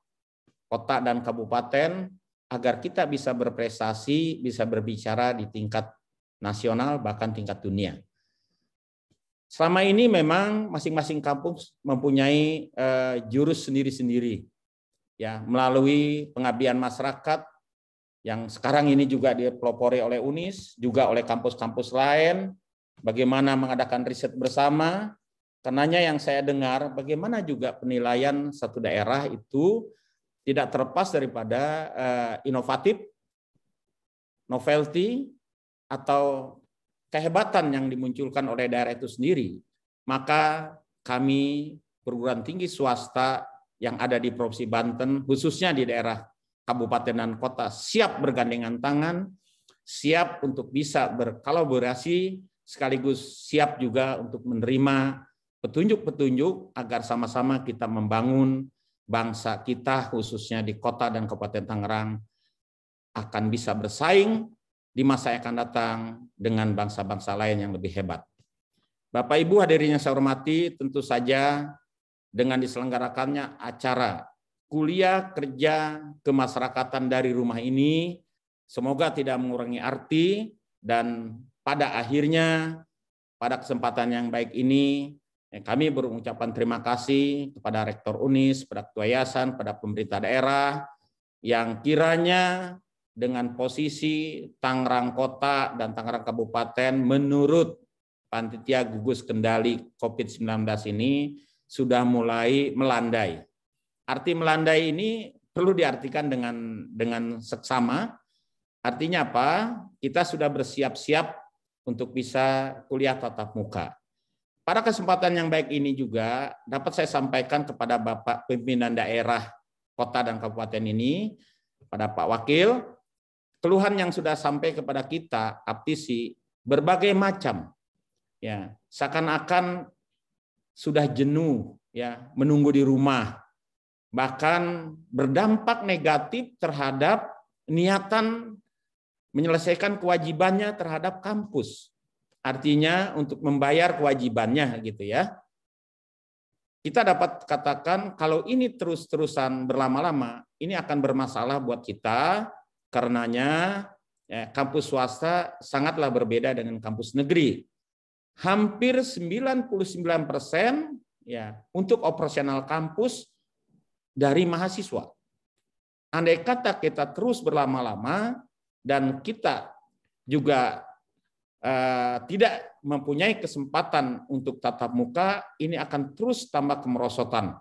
kota dan kabupaten, agar kita bisa berprestasi, bisa berbicara di tingkat nasional, bahkan tingkat dunia. Selama ini memang masing-masing kampus mempunyai jurus sendiri-sendiri, ya, melalui pengabdian masyarakat yang sekarang ini juga dipelopori oleh UNIS, juga oleh kampus-kampus lain, bagaimana mengadakan riset bersama. Karenanya yang saya dengar, bagaimana juga penilaian satu daerah itu tidak terlepas daripada inovatif, novelty, atau kehebatan yang dimunculkan oleh daerah itu sendiri. Maka kami perguruan tinggi swasta yang ada di Provinsi Banten, khususnya di daerah kabupaten dan kota, siap bergandengan tangan, siap untuk bisa berkolaborasi, sekaligus siap juga untuk menerima petunjuk-petunjuk agar sama-sama kita membangun bangsa kita, khususnya di kota dan Kabupaten Tangerang, akan bisa bersaing di masa yang akan datang dengan bangsa-bangsa lain yang lebih hebat. Bapak Ibu hadirin yang saya hormati, tentu saja dengan diselenggarakannya acara kuliah kerja kemasyarakatan dari rumah ini, semoga tidak mengurangi arti, dan pada akhirnya pada kesempatan yang baik ini kami berucapan terima kasih kepada Rektor UNIS, pada Ketua Yayasan, pada pemerintah daerah yang kiranya dengan posisi Tangerang Kota dan Tangerang Kabupaten menurut Panitia Gugus Kendali COVID-19 ini sudah mulai melandai. Arti melandai ini perlu diartikan dengan seksama. Artinya apa? Kita sudah bersiap-siap untuk bisa kuliah tatap muka. Pada kesempatan yang baik ini juga dapat saya sampaikan kepada Bapak pimpinan daerah kota dan kabupaten ini, pada Pak Wakil, keluhan yang sudah sampai kepada kita, aptisi, berbagai macam. Ya, seakan-akan sudah jenuh ya menunggu di rumah. Bahkan berdampak negatif terhadap niatan menyelesaikan kewajibannya terhadap kampus. Artinya untuk membayar kewajibannya gitu ya. Kita dapat katakan kalau ini terus-terusan berlama-lama, ini akan bermasalah buat kita, karenanya ya, kampus swasta sangatlah berbeda dengan kampus negeri. Hampir 99% ya untuk operasional kampus dari mahasiswa. Andai kata kita terus berlama-lama dan kita juga tidak mempunyai kesempatan untuk tatap muka, ini akan terus tambah kemerosotan,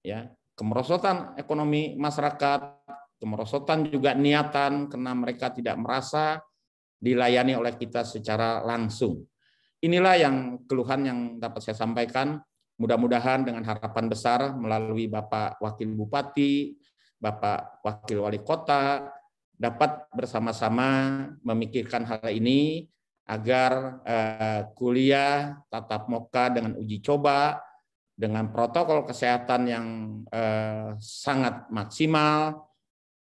ya, kemerosotan ekonomi masyarakat, kemerosotan juga niatan karena mereka tidak merasa dilayani oleh kita secara langsung. Inilah yang keluhan yang dapat saya sampaikan. Mudah-mudahan dengan harapan besar melalui Bapak Wakil Bupati, Bapak Wakil Wali Kota, dapat bersama-sama memikirkan hal ini agar kuliah tatap muka dengan uji coba, dengan protokol kesehatan yang sangat maksimal,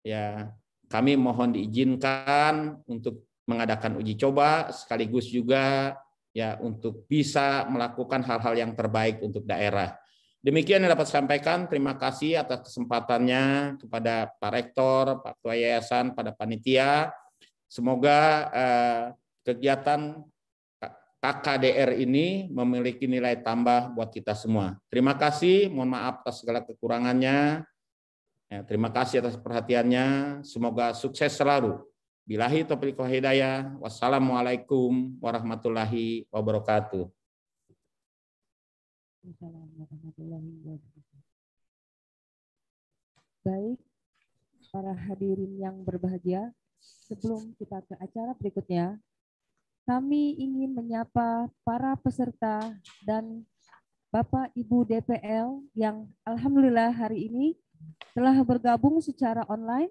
ya kami mohon diizinkan untuk mengadakan uji coba, sekaligus juga ya untuk bisa melakukan hal-hal yang terbaik untuk daerah. Demikian yang dapat saya sampaikan. Terima kasih atas kesempatannya kepada Pak Rektor, Pak Ketua Yayasan, pada panitia. Semoga kegiatan KKDR ini memiliki nilai tambah buat kita semua. Terima kasih, mohon maaf atas segala kekurangannya. Ya, terima kasih atas perhatiannya. Semoga sukses selalu. Billahi taufiq wal hidayah. Wassalamualaikum warahmatullahi wabarakatuh. Baik, para hadirin yang berbahagia, sebelum kita ke acara berikutnya, kami ingin menyapa para peserta dan Bapak Ibu DPL yang alhamdulillah hari ini telah bergabung secara online.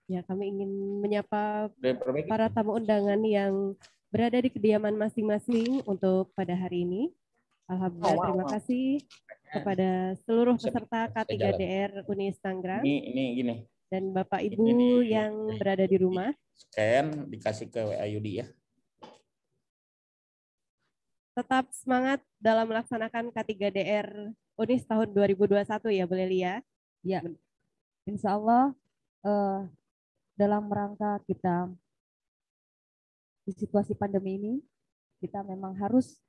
Ya, kami ingin menyapa para tamu undangan yang berada di kediaman masing-masing untuk pada hari ini. Alhamdulillah, terima kasih kepada seluruh peserta K3DR Unis Tangerang Ini gini. dan Bapak Ibu yang berada di rumah. Scan dikasih ke WA Yudi ya. Tetap semangat dalam melaksanakan K3DR Unis tahun 2021 ya, Bu Leli ya. Ya, insya Allah dalam rangka kita di situasi pandemi ini, kita memang harus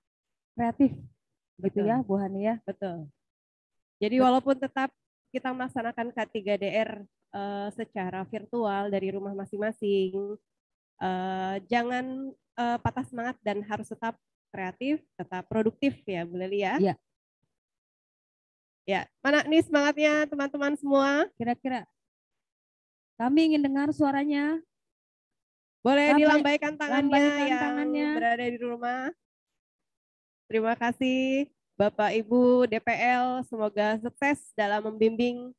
kreatif, gitu ya, Bu Hani ya. Betul. Jadi walaupun tetap kita melaksanakan K3DR secara virtual dari rumah masing-masing, jangan patah semangat dan harus tetap kreatif, tetap produktif ya, Bu Leli ya. Iya. Ya, mana nih semangatnya teman-teman semua? Kira-kira kami ingin dengar suaranya. Boleh dilambaikan tangannya yang tangannya. berada di rumah. Terima kasih Bapak Ibu DPL, semoga sukses dalam membimbing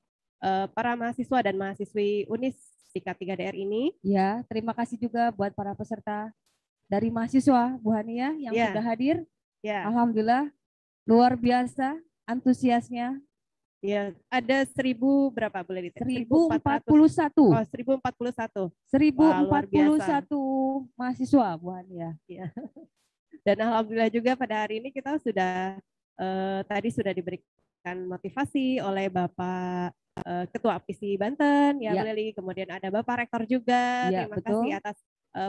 para mahasiswa dan mahasiswi Unis di K3DR ini. Ya, terima kasih juga buat para peserta dari mahasiswa Bu Hani ya yang sudah hadir. Ya. Alhamdulillah luar biasa antusiasnya. Ya, ada 1000 berapa boleh dites? 1041. Oh, 1041. 1041 mahasiswa Bu Hani ya. Ya. Dan alhamdulillah juga pada hari ini kita sudah tadi sudah diberikan motivasi oleh Bapak Ketua APSI Banten ya, Bu Leli. Kemudian ada Bapak Rektor juga. Ya, terima betul. kasih atas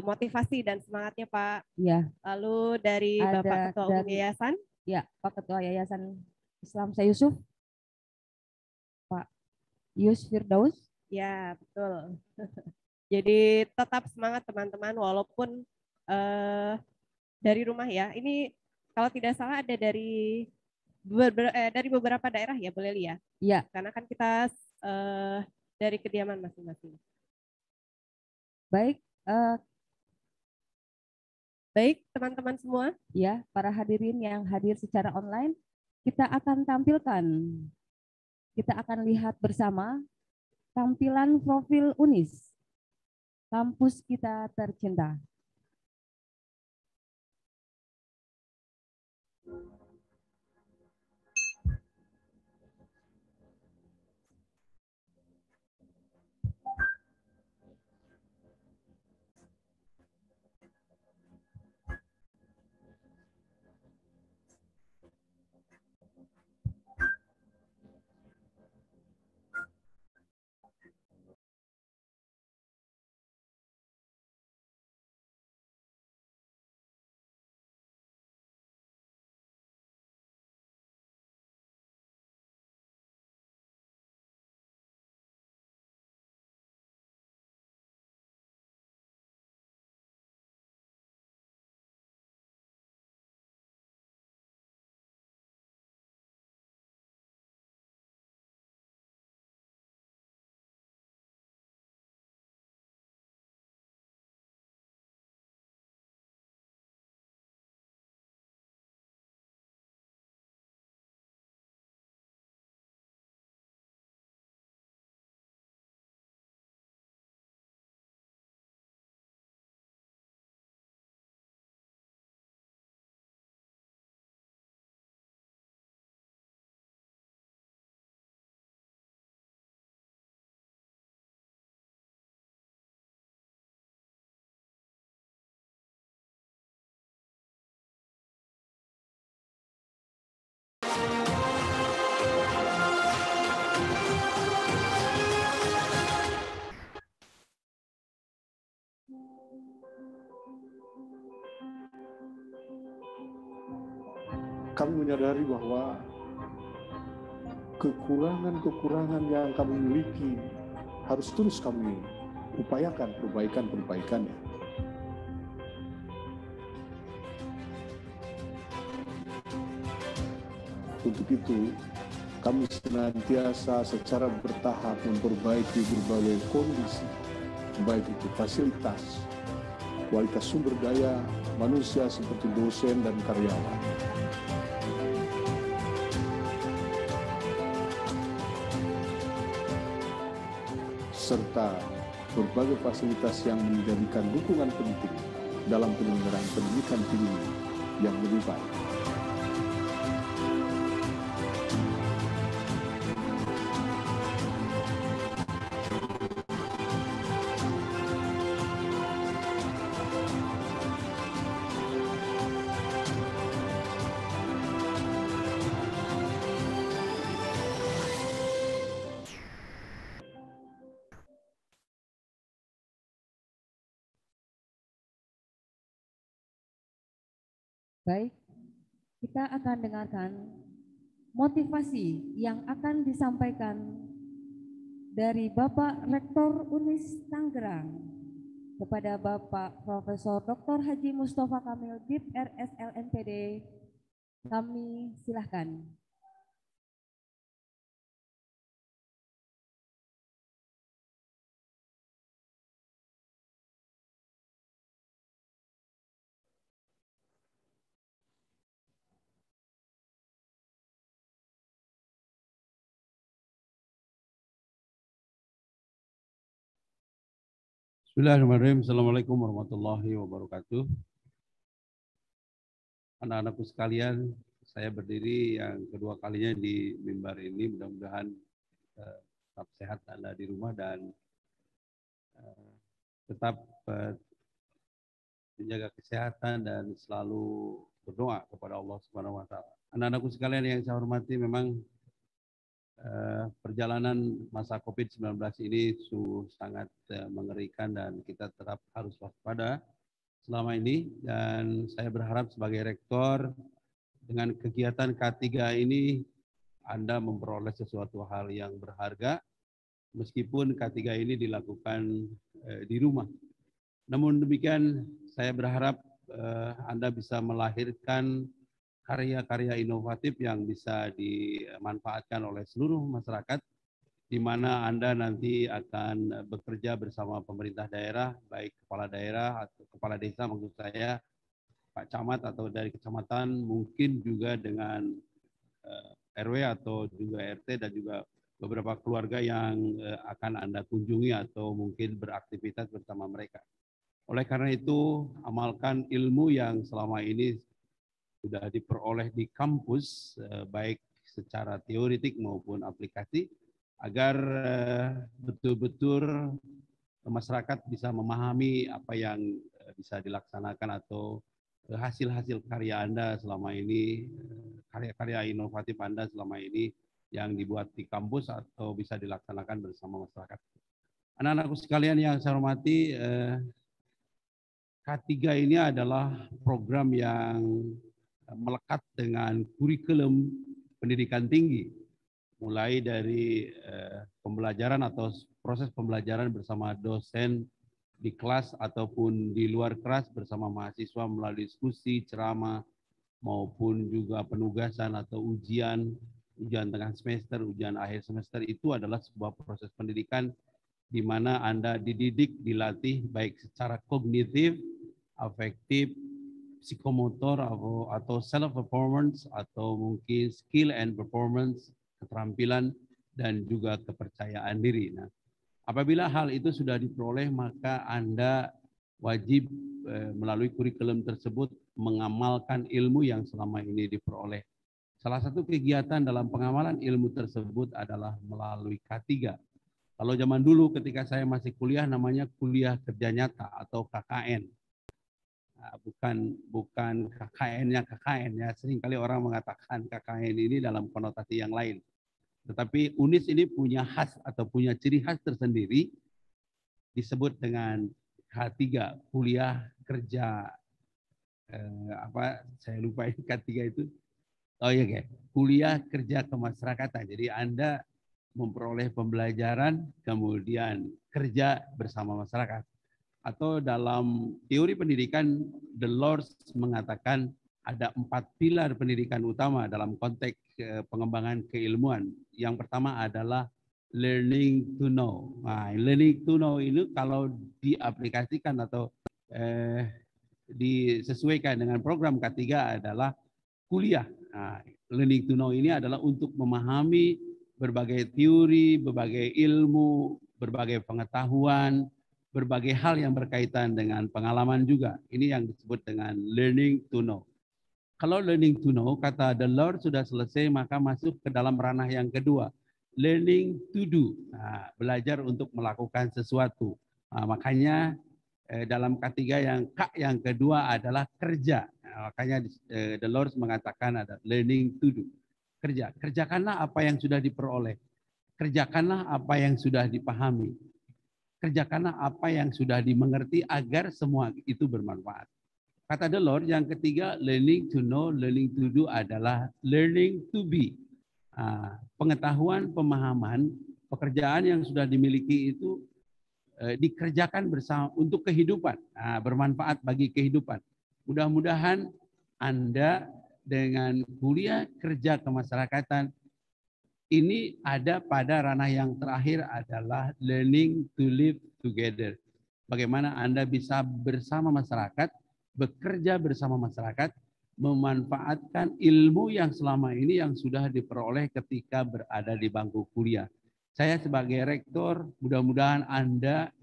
motivasi dan semangatnya Pak. Ya. Lalu dari Bapak Ketua Umum Yayasan. Ya, Pak Ketua Yayasan Islam Syekh Yusuf. Pak Yus Firdaus. Ya, betul. Jadi tetap semangat teman-teman walaupun dari rumah ya. Ini kalau tidak salah ada dari beberapa daerah ya, boleh lihat. Iya. Karena kan kita dari kediaman masing-masing. Baik. Baik, teman-teman semua. Ya, para hadirin yang hadir secara online, kita akan tampilkan. Kita akan lihat bersama tampilan profil Unis, kampus kita tercinta. Kami menyadari bahwa kekurangan-kekurangan yang kami miliki harus terus kami upayakan perbaikan-perbaikannya. Untuk itu, kami senantiasa secara bertahap memperbaiki berbagai kondisi, baik itu fasilitas, kualitas sumber daya manusia seperti dosen dan karyawan. serta berbagai fasilitas yang menjadikan dukungan penting dalam penyelenggaraan pendidikan tinggi yang lebih baik. Baik, kita akan dengarkan motivasi yang akan disampaikan dari Bapak Rektor Unis Tangerang kepada Bapak Profesor Dr. Haji Mustafa Kamil, DIP RSL MPD. Kami silahkan. Bismillahirrahmanirrahim. Assalamualaikum warahmatullahi wabarakatuh. Anak-anakku sekalian, saya berdiri yang kedua kalinya di mimbar ini. Mudah-mudahan tetap sehat Anda di rumah dan tetap menjaga kesehatan dan selalu berdoa kepada Allah Subhanahu wa taala. Anak-anakku sekalian yang saya hormati, memang perjalanan masa COVID-19 ini sangat mengerikan dan kita tetap harus waspada selama ini, dan saya berharap sebagai rektor dengan kegiatan K3 ini Anda memperoleh sesuatu hal yang berharga meskipun K3 ini dilakukan di rumah. Namun demikian saya berharap Anda bisa melahirkan karya-karya inovatif yang bisa dimanfaatkan oleh seluruh masyarakat, di mana Anda nanti akan bekerja bersama pemerintah daerah, baik kepala daerah atau kepala desa maksud saya, Pak Camat atau dari kecamatan, mungkin juga dengan RW atau juga RT dan juga beberapa keluarga yang akan Anda kunjungi atau mungkin beraktivitas bersama mereka. Oleh karena itu, amalkan ilmu yang selama ini sudah diperoleh di kampus, baik secara teoretik maupun aplikasi, agar betul-betul masyarakat bisa memahami apa yang bisa dilaksanakan atau hasil-hasil karya Anda selama ini, karya-karya inovatif Anda selama ini yang dibuat di kampus atau bisa dilaksanakan bersama masyarakat. Anak-anakku sekalian yang saya hormati, K3 ini adalah program yang melekat dengan kurikulum pendidikan tinggi, mulai dari pembelajaran atau proses pembelajaran bersama dosen di kelas ataupun di luar kelas bersama mahasiswa melalui diskusi, ceramah, maupun juga penugasan atau ujian tengah semester, ujian akhir semester. Itu adalah sebuah proses pendidikan di mana Anda dididik, dilatih baik secara kognitif, afektif, psikomotor atau self performance atau mungkin skill and performance, keterampilan dan juga kepercayaan diri. Nah, apabila hal itu sudah diperoleh, maka Anda wajib melalui kurikulum tersebut mengamalkan ilmu yang selama ini diperoleh. Salah satu kegiatan dalam pengamalan ilmu tersebut adalah melalui K3. Kalau zaman dulu ketika saya masih kuliah namanya kuliah kerja nyata atau KKN. Bukan KKN-nya KKN ya, seringkali orang mengatakan KKN ini dalam konotasi yang lain. Tetapi UNIS ini punya khas atau punya ciri khas tersendiri, disebut dengan K3, kuliah kerja saya lupa K3 itu. Oh iya, okay. Kuliah kerja kemasyarakatan. Jadi Anda memperoleh pembelajaran kemudian kerja bersama masyarakat. Atau dalam teori pendidikan, Delors mengatakan ada 4 pilar pendidikan utama dalam konteks pengembangan keilmuan. Yang pertama adalah learning to know. Nah, learning to know ini kalau diaplikasikan atau disesuaikan dengan program K3 adalah kuliah. Nah, learning to know ini adalah untuk memahami berbagai teori, berbagai ilmu, berbagai pengetahuan, berbagai hal yang berkaitan dengan pengalaman juga. Ini yang disebut dengan learning to know. Kalau learning to know, kata the Lord sudah selesai, maka masuk ke dalam ranah yang kedua, learning to do. Nah, belajar untuk melakukan sesuatu. Nah, makanya dalam ketiga yang kedua adalah kerja. Nah, makanya the Lord mengatakan ada learning to do. Kerja. Kerjakanlah apa yang sudah diperoleh. Kerjakanlah apa yang sudah dipahami. Kerjakanlah apa yang sudah dimengerti agar semua itu bermanfaat. Kata the Lord yang ketiga, learning to know, learning to do adalah learning to be. Pengetahuan, pemahaman, pekerjaan yang sudah dimiliki itu dikerjakan bersama untuk kehidupan, bermanfaat bagi kehidupan. Mudah-mudahan Anda dengan kuliah kerja kemasyarakatan ini ada pada ranah yang terakhir adalah learning to live together. Bagaimana Anda bisa bersama masyarakat, bekerja bersama masyarakat, memanfaatkan ilmu yang selama ini yang sudah diperoleh ketika berada di bangku kuliah. Saya sebagai rektor, mudah-mudahan Anda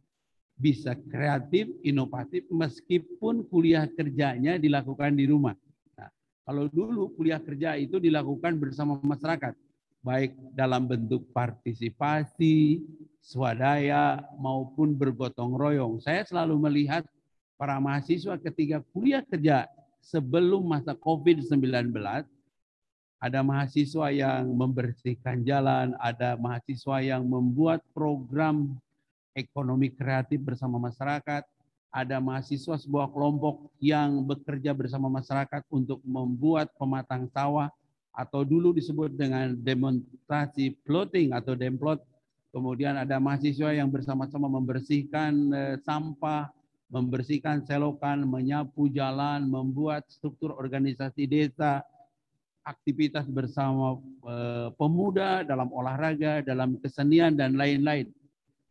bisa kreatif, inovatif, meskipun kuliah kerjanya dilakukan di rumah. Nah, kalau dulu kuliah kerja itu dilakukan bersama masyarakat, baik dalam bentuk partisipasi, swadaya, maupun bergotong royong. Saya selalu melihat para mahasiswa ketika kuliah kerja sebelum masa COVID-19, ada mahasiswa yang membersihkan jalan, ada mahasiswa yang membuat program ekonomi kreatif bersama masyarakat, ada mahasiswa sebuah kelompok yang bekerja bersama masyarakat untuk membuat pematang sawah, atau dulu disebut dengan demonstrasi plotting atau demplot. Kemudian ada mahasiswa yang bersama-sama membersihkan sampah, membersihkan selokan, menyapu jalan, membuat struktur organisasi desa, aktivitas bersama pemuda dalam olahraga, dalam kesenian, dan lain-lain.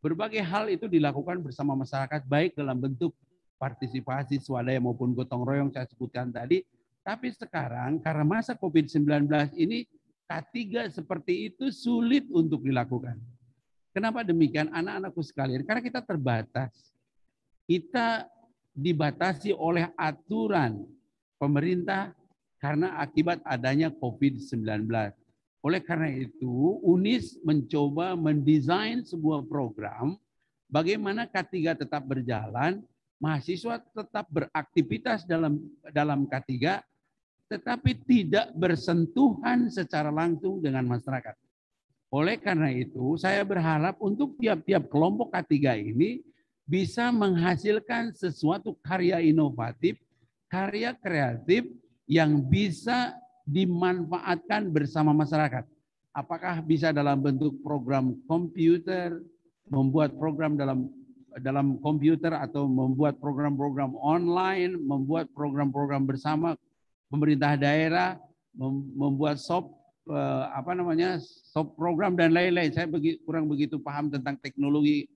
Berbagai hal itu dilakukan bersama masyarakat, baik dalam bentuk partisipasi, swadaya maupun gotong royong saya sebutkan tadi. Tapi sekarang karena masa COVID-19 ini, K3 seperti itu sulit untuk dilakukan. Kenapa demikian anak-anakku sekalian? Karena kita terbatas. Kita dibatasi oleh aturan pemerintah karena akibat adanya COVID-19. Oleh karena itu, UNIS mencoba mendesain sebuah program bagaimana K3 tetap berjalan, mahasiswa tetap beraktivitas dalam K3, tetapi tidak bersentuhan secara langsung dengan masyarakat. Oleh karena itu, saya berharap untuk tiap-tiap kelompok K3 ini bisa menghasilkan sesuatu karya inovatif, karya kreatif yang bisa dimanfaatkan bersama masyarakat. Apakah bisa dalam bentuk program komputer, membuat program dalam komputer, atau membuat program-program online, membuat program-program bersama pemerintah daerah, membuat soft program dan lain-lain. Saya kurang begitu paham tentang teknologi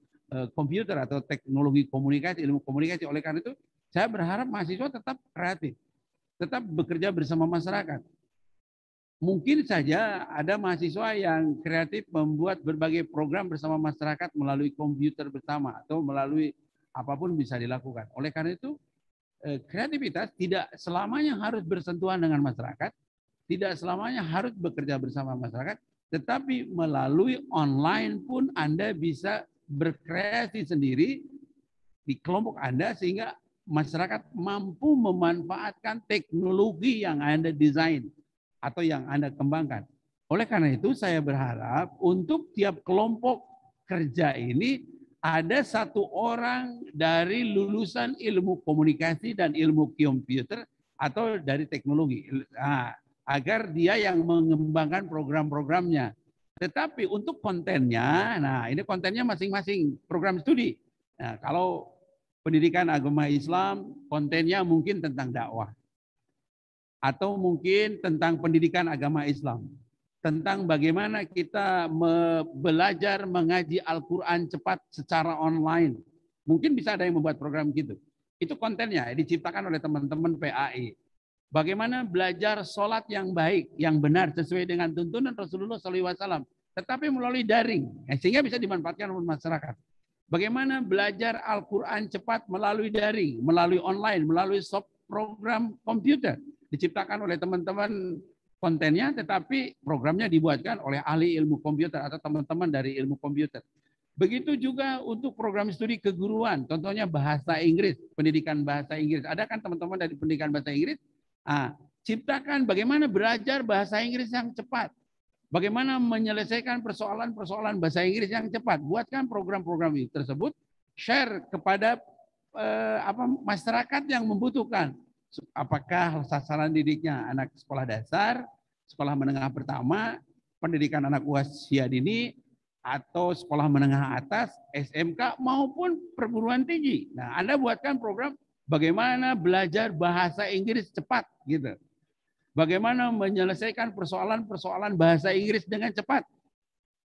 komputer atau teknologi komunikasi, ilmu komunikasi. Oleh karena itu, saya berharap mahasiswa tetap kreatif, tetap bekerja bersama masyarakat. Mungkin saja ada mahasiswa yang kreatif membuat berbagai program bersama masyarakat melalui komputer bersama atau melalui apapun bisa dilakukan. Oleh karena itu, kreativitas tidak selamanya harus bersentuhan dengan masyarakat, tidak selamanya harus bekerja bersama masyarakat, tetapi melalui online pun Anda bisa berkreasi sendiri di kelompok Anda sehingga masyarakat mampu memanfaatkan teknologi yang Anda desain atau yang Anda kembangkan. Oleh karena itu saya berharap untuk tiap kelompok kerja ini ada satu orang dari lulusan ilmu komunikasi dan ilmu komputer atau dari teknologi. Agar dia yang mengembangkan program-programnya. Tetapi untuk kontennya, nah ini kontennya masing-masing program studi. Nah, kalau pendidikan agama Islam, kontennya mungkin tentang dakwah. Atau mungkin tentang pendidikan agama Islam. Tentang bagaimana kita belajar mengaji Al-Quran cepat secara online. Mungkin bisa ada yang membuat program gitu. Itu kontennya, diciptakan oleh teman-teman PAI. Bagaimana belajar sholat yang baik, yang benar, sesuai dengan tuntunan Rasulullah SAW. tetapi melalui daring, sehingga bisa dimanfaatkan oleh masyarakat. Bagaimana belajar Al-Quran cepat melalui daring, melalui online, melalui program komputer. Diciptakan oleh teman-teman kontennya, tetapi programnya dibuatkan oleh ahli ilmu komputer atau teman-teman dari ilmu komputer. Begitu juga untuk program studi keguruan, contohnya bahasa Inggris, pendidikan bahasa Inggris. Ada kan teman-teman dari pendidikan bahasa Inggris? Ciptakan bagaimana belajar bahasa Inggris yang cepat. Bagaimana menyelesaikan persoalan-persoalan bahasa Inggris yang cepat. Buatkan program-program tersebut, share kepada masyarakat yang membutuhkan. Apakah sasaran didiknya anak sekolah dasar, sekolah menengah pertama, pendidikan anak usia dini, atau sekolah menengah atas, SMK, maupun perguruan tinggi. Nah, Anda buatkan program bagaimana belajar bahasa Inggris cepat, gitu. Bagaimana menyelesaikan persoalan-persoalan bahasa Inggris dengan cepat.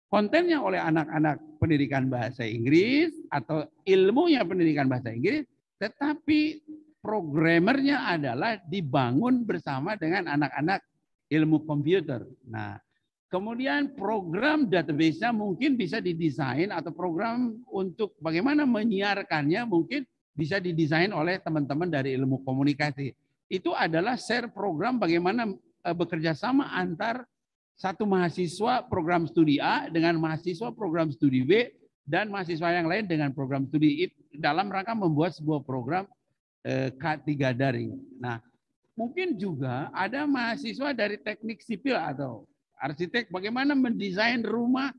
Kontennya oleh anak-anak pendidikan bahasa Inggris atau ilmunya pendidikan bahasa Inggris, tetapi programmernya adalah dibangun bersama dengan anak-anak ilmu komputer. Nah, kemudian program database-nya mungkin bisa didesain atau program untuk bagaimana menyiarkannya mungkin bisa didesain oleh teman-teman dari ilmu komunikasi. Itu adalah share program bagaimana bekerja sama antar satu mahasiswa program studi A dengan mahasiswa program studi B dan mahasiswa yang lain dengan program studi I dalam rangka membuat sebuah program K3 daring. Nah, mungkin juga ada mahasiswa dari teknik sipil atau arsitek bagaimana mendesain rumah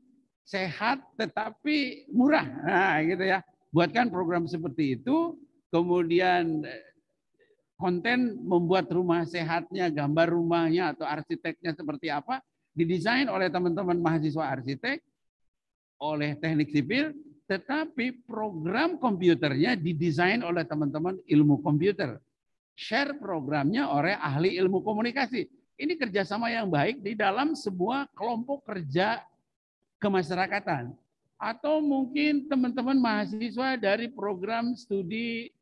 sehat tetapi murah. Nah, gitu ya. Buatkan program seperti itu, kemudian konten membuat rumah sehatnya, gambar rumahnya atau arsiteknya seperti apa, didesain oleh teman-teman mahasiswa arsitek, oleh teknik sipil, tetapi program komputernya didesain oleh teman-teman ilmu komputer. Share programnya oleh ahli ilmu komunikasi. Ini kerjasama yang baik di dalam sebuah kelompok kerja kemasyarakatan. Atau mungkin teman-teman mahasiswa dari program studi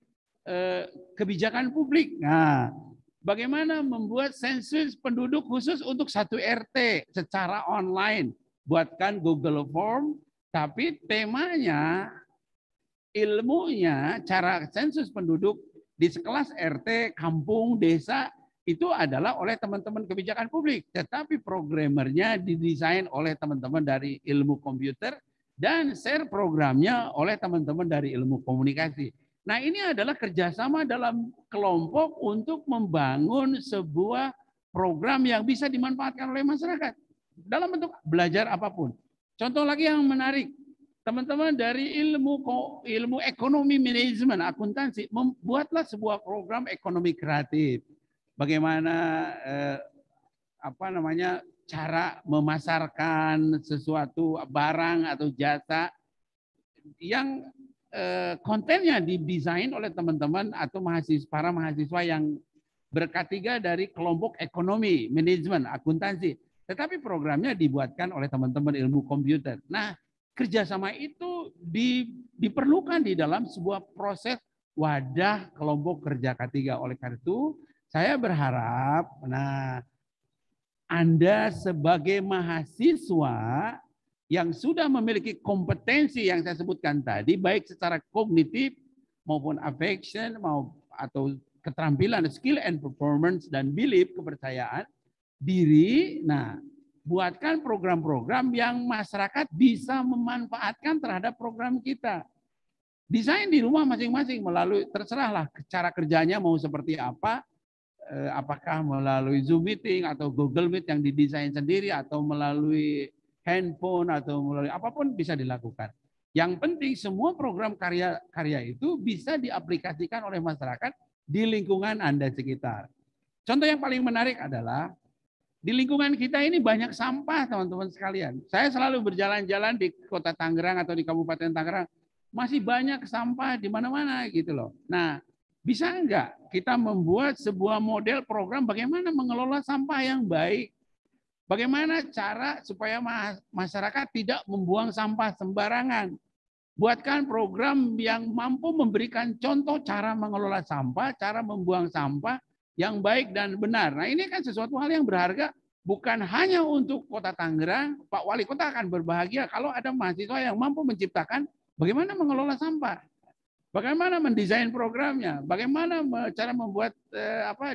kebijakan publik. Nah, bagaimana membuat sensus penduduk khusus untuk satu RT secara online. Buatkan Google Form, tapi temanya, ilmunya, cara sensus penduduk di sekelas RT, kampung, desa, itu adalah oleh teman-teman kebijakan publik. Tetapi programmernya didesain oleh teman-teman dari ilmu komputer dan share programnya oleh teman-teman dari ilmu komunikasi. Nah, ini adalah kerjasama dalam kelompok untuk membangun sebuah program yang bisa dimanfaatkan oleh masyarakat dalam bentuk belajar apapun. Contoh lagi yang menarik, teman-teman dari ilmu ekonomi manajemen akuntansi membuatlah sebuah program ekonomi kreatif. Bagaimana cara memasarkan sesuatu barang atau jasa yang kontennya didesain oleh teman-teman atau para mahasiswa yang berkatiga dari kelompok ekonomi, manajemen, akuntansi. Tetapi programnya dibuatkan oleh teman-teman ilmu komputer. Nah, kerjasama itu diperlukan di dalam sebuah proses wadah kelompok kerja K3. Oleh karena itu, saya berharap, Anda sebagai mahasiswa yang sudah memiliki kompetensi yang saya sebutkan tadi, baik secara kognitif maupun affection atau keterampilan, skill and performance dan belief, kepercayaan diri. Nah, buatkan program-program yang masyarakat bisa memanfaatkan terhadap program kita. Desain di rumah masing-masing melalui, terserahlah cara kerjanya mau seperti apa, apakah melalui Zoom meeting atau Google Meet yang didesain sendiri atau melalui handphone atau melalui apapun bisa dilakukan. Yang penting semua program karya itu bisa diaplikasikan oleh masyarakat di lingkungan Anda sekitar. Contoh yang paling menarik adalah di lingkungan kita ini banyak sampah, teman-teman sekalian. Saya selalu berjalan-jalan di Kota Tangerang atau di Kabupaten Tangerang, masih banyak sampah di mana-mana gitu loh. Nah, bisa enggak kita membuat sebuah model program bagaimana mengelola sampah yang baik? Bagaimana cara supaya masyarakat tidak membuang sampah sembarangan? Buatkan program yang mampu memberikan contoh cara mengelola sampah, cara membuang sampah yang baik dan benar. Nah, ini kan sesuatu hal yang berharga bukan hanya untuk Kota Tangerang, Pak Wali Kota akan berbahagia kalau ada mahasiswa yang mampu menciptakan bagaimana mengelola sampah, bagaimana mendesain programnya, bagaimana cara membuat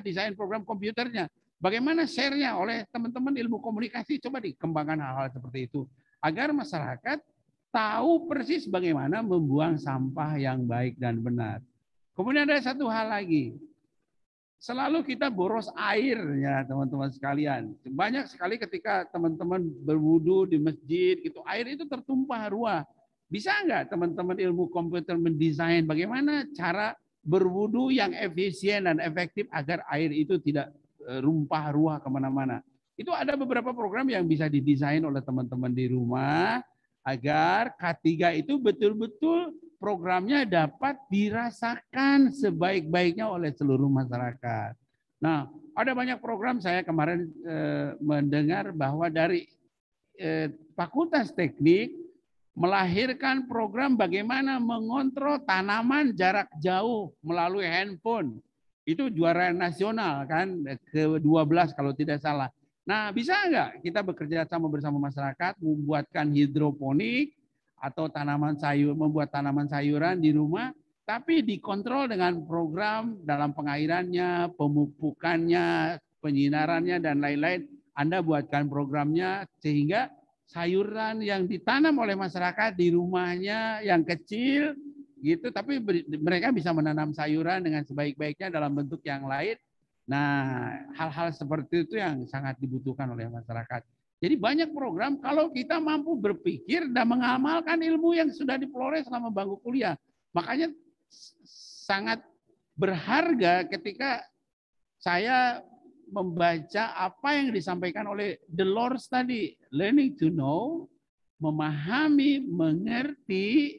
desain program komputernya, bagaimana share-nya oleh teman-teman ilmu komunikasi. Coba dikembangkan hal-hal seperti itu agar masyarakat tahu persis bagaimana membuang sampah yang baik dan benar. Kemudian ada satu hal lagi. Selalu kita boros air ya teman-teman sekalian. Banyak sekali ketika teman-teman berwudu di masjid, itu air itu tertumpah ruah. Bisa nggak teman-teman ilmu komputer mendesain bagaimana cara berwudu yang efisien dan efektif agar air itu tidak rumpah ruah kemana-mana. Itu ada beberapa program yang bisa didesain oleh teman-teman di rumah agar K3 itu betul-betul programnya dapat dirasakan sebaik-baiknya oleh seluruh masyarakat. Nah, ada banyak program. Saya kemarin mendengar bahwa dari Fakultas Teknik melahirkan program bagaimana mengontrol tanaman jarak jauh melalui handphone. Itu juara nasional kan, ke-12 kalau tidak salah. Nah, bisa nggak kita bekerja sama bersama masyarakat membuatkan hidroponik atau tanaman sayur, membuat tanaman sayuran di rumah, tapi dikontrol dengan program dalam pengairannya, pemupukannya, penyinarannya, dan lain-lain. Anda buatkan programnya sehingga sayuran yang ditanam oleh masyarakat di rumahnya yang kecil, gitu, tapi mereka bisa menanam sayuran dengan sebaik-baiknya dalam bentuk yang lain. Nah, hal-hal seperti itu yang sangat dibutuhkan oleh masyarakat. Jadi banyak program kalau kita mampu berpikir dan mengamalkan ilmu yang sudah dipeloreh selama bangku kuliah. Makanya sangat berharga ketika saya membaca apa yang disampaikan oleh Delors tadi. Learning to know, memahami, mengerti,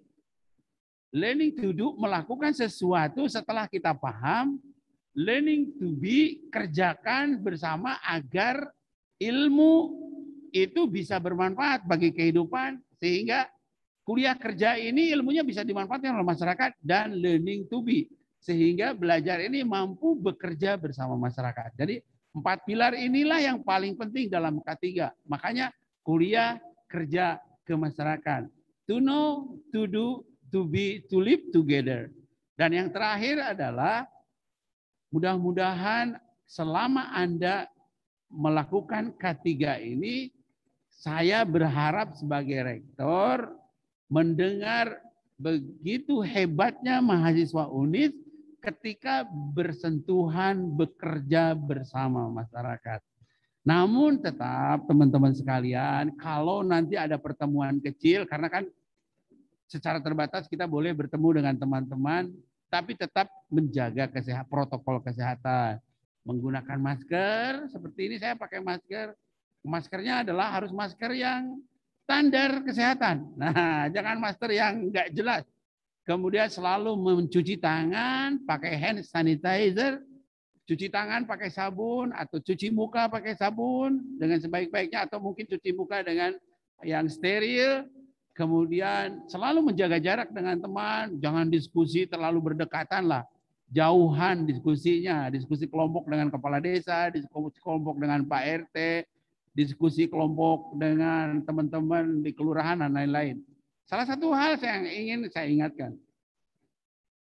learning to do, melakukan sesuatu setelah kita paham, learning to be, kerjakan bersama agar ilmu itu bisa bermanfaat bagi kehidupan, sehingga kuliah kerja ini ilmunya bisa dimanfaatkan oleh masyarakat, dan learning to be, sehingga belajar ini mampu bekerja bersama masyarakat. Jadi 4 pilar inilah yang paling penting dalam K3. Makanya kuliah, kerja, ke masyarakat. To know, to do, to be, to live together. Dan yang terakhir adalah mudah-mudahan selama Anda melakukan K3 ini, saya berharap sebagai rektor mendengar begitu hebatnya mahasiswa UNIS ketika bersentuhan bekerja bersama masyarakat. Namun tetap teman-teman sekalian, kalau nanti ada pertemuan kecil, karena kan secara terbatas kita boleh bertemu dengan teman-teman, tapi tetap menjaga protokol kesehatan. Menggunakan masker, seperti ini saya pakai masker. Maskernya adalah harus masker yang standar kesehatan. Nah, jangan masker yang enggak jelas. Kemudian selalu mencuci tangan, pakai hand sanitizer, cuci tangan pakai sabun, atau cuci muka pakai sabun dengan sebaik-baiknya, atau mungkin cuci muka dengan yang steril. Kemudian selalu menjaga jarak dengan teman, jangan diskusi terlalu berdekatan lah. Jauhan diskusinya, diskusi kelompok dengan kepala desa, diskusi kelompok dengan Pak RT, diskusi kelompok dengan teman-teman di kelurahan dan lain-lain. Salah satu hal yang ingin saya ingatkan,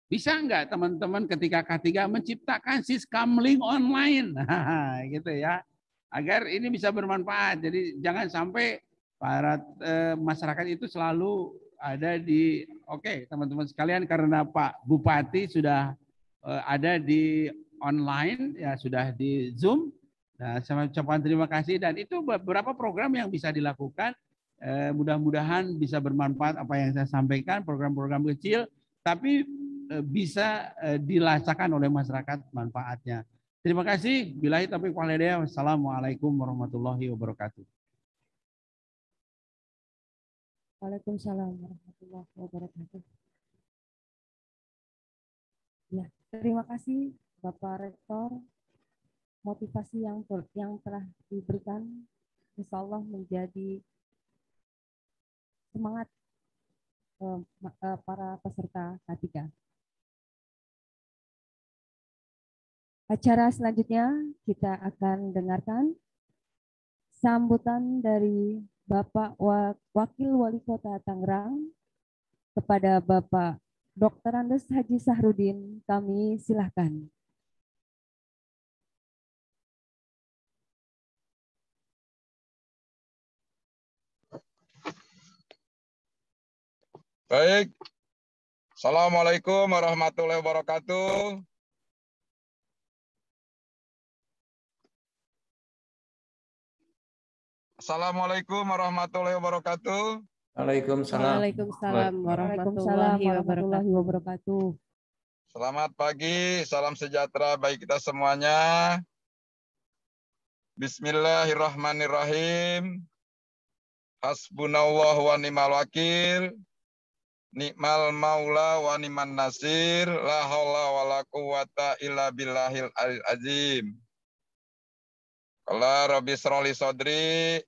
bisa enggak teman-teman ketika K3 menciptakan siskamling online, nah, gitu ya, agar ini bisa bermanfaat. Jadi jangan sampai para masyarakat itu selalu ada di, oke, teman-teman sekalian, karena Pak Bupati sudah ada di online, ya sudah di Zoom. Nah, saya ucapkan terima kasih, dan itu beberapa program yang bisa dilakukan. Mudah-mudahan bisa bermanfaat apa yang saya sampaikan, program-program kecil, tapi bisa dirasakan oleh masyarakat manfaatnya. Terima kasih. Billahi taufiq wal hidayah. Wassalamualaikum warahmatullahi wabarakatuh. Waalaikumsalam warahmatullahi wabarakatuh. Ya, terima kasih Bapak Rektor. Motivasi yang telah diberikan, insya Allah menjadi semangat para peserta K3. Acara selanjutnya kita akan dengarkan sambutan dari Bapak Wakil Wali Kota Tangerang kepada Bapak Dr. Andes Haji Sahrudin, kami silahkan. Baik. Assalamualaikum warahmatullahi wabarakatuh. Assalamualaikum warahmatullahi wabarakatuh. Waalaikumsalam. Waalaikumsalam Waalaikumsalam warahmatullahi warahmatullahi wabarakatuh. wabarakatuh. Selamat pagi, salam sejahtera bagi kita semuanya. Bismillahirrahmanirrahim. Hasbunallahu wa ni'mal wakil. Ni'mal maula wa ni'man nasir. La haula wa la quwata illa billahil aliyil azim. Qala rabbi shrahli sadri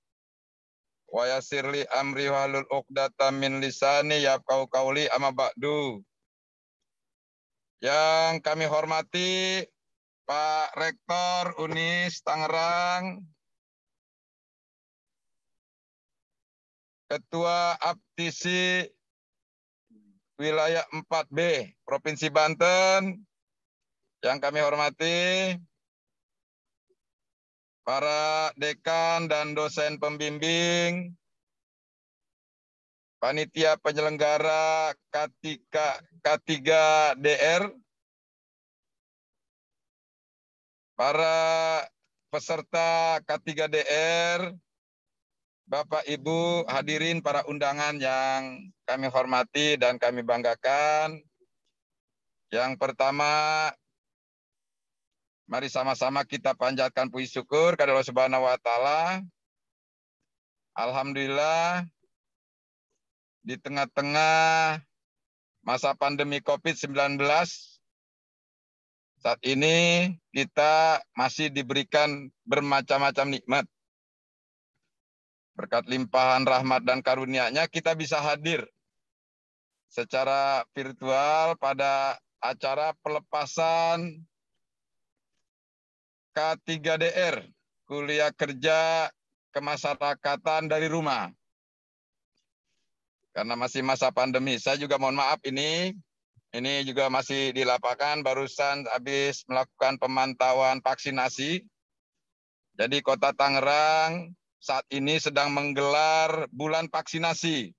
wa yassirli amri wahlul 'uqdatam min lisani yafqahu qauli amma ba'du. Yang kami hormati Pak Rektor Unis Tangerang, Ketua Aptisi Wilayah 4B Provinsi Banten, yang kami hormati para dekan dan dosen pembimbing, panitia penyelenggara K3DR, para peserta K3DR, Bapak Ibu hadirin para undangan yang kami hormati dan kami banggakan. Yang pertama, mari sama-sama kita panjatkan puji syukur kepada Allah Subhanahu wa taala. Alhamdulillah di tengah-tengah masa pandemi Covid-19 saat ini kita masih diberikan bermacam-macam nikmat. Berkat limpahan rahmat dan karunia-Nya kita bisa hadir secara virtual pada acara pelepasan K3DR, kuliah kerja kemasyarakatan dari rumah. Karena masih masa pandemi, saya juga mohon maaf ini juga masih di lapangan, barusan habis melakukan pemantauan vaksinasi. Jadi Kota Tangerang saat ini sedang menggelar bulan vaksinasi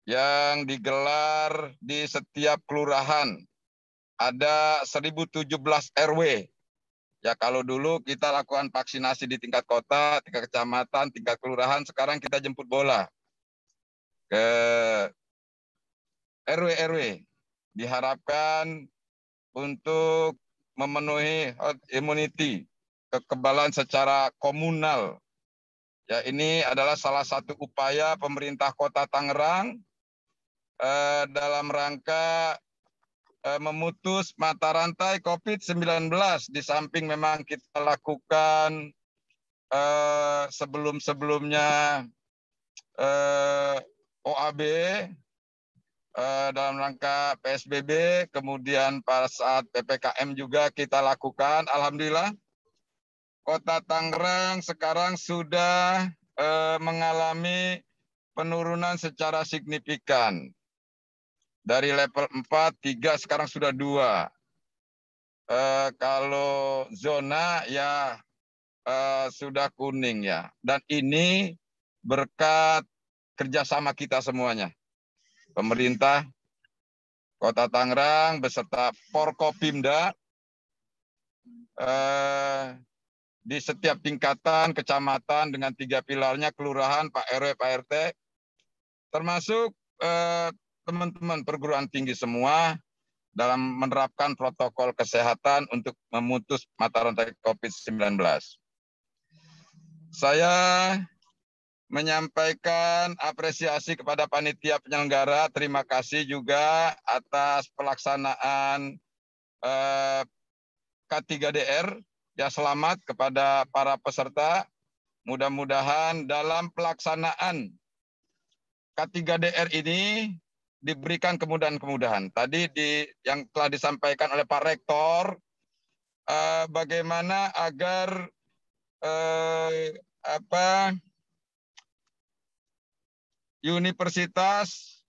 yang digelar di setiap kelurahan. Ada 1017 RW. Ya kalau dulu kita lakukan vaksinasi di tingkat kota, tingkat kecamatan, tingkat kelurahan, sekarang kita jemput bola ke RW-RW. Diharapkan untuk memenuhi herd immunity, kekebalan secara komunal. Ya ini adalah salah satu upaya pemerintah Kota Tangerang dalam rangka memutus mata rantai COVID-19. Di samping memang kita lakukan sebelum-sebelumnya OAB dalam rangka PSBB, kemudian pada saat PPKM juga kita lakukan. Alhamdulillah Kota Tangerang sekarang sudah mengalami penurunan secara signifikan. Dari level 4, 3, sekarang sudah 2. Kalau zona ya sudah kuning ya. Dan ini berkat kerjasama kita semuanya. Pemerintah Kota Tangerang beserta Forkopimda di setiap tingkatan kecamatan dengan 3 pilarnya, kelurahan, Pak RW, Pak RT, termasuk teman-teman perguruan tinggi semua dalam menerapkan protokol kesehatan untuk memutus mata rantai COVID-19. Saya menyampaikan apresiasi kepada panitia penyelenggara. Terima kasih juga atas pelaksanaan K3DR. Ya, selamat kepada para peserta. Mudah-mudahan dalam pelaksanaan K3DR ini diberikan kemudahan-kemudahan. Tadi yang telah disampaikan oleh Pak Rektor, bagaimana agar universitas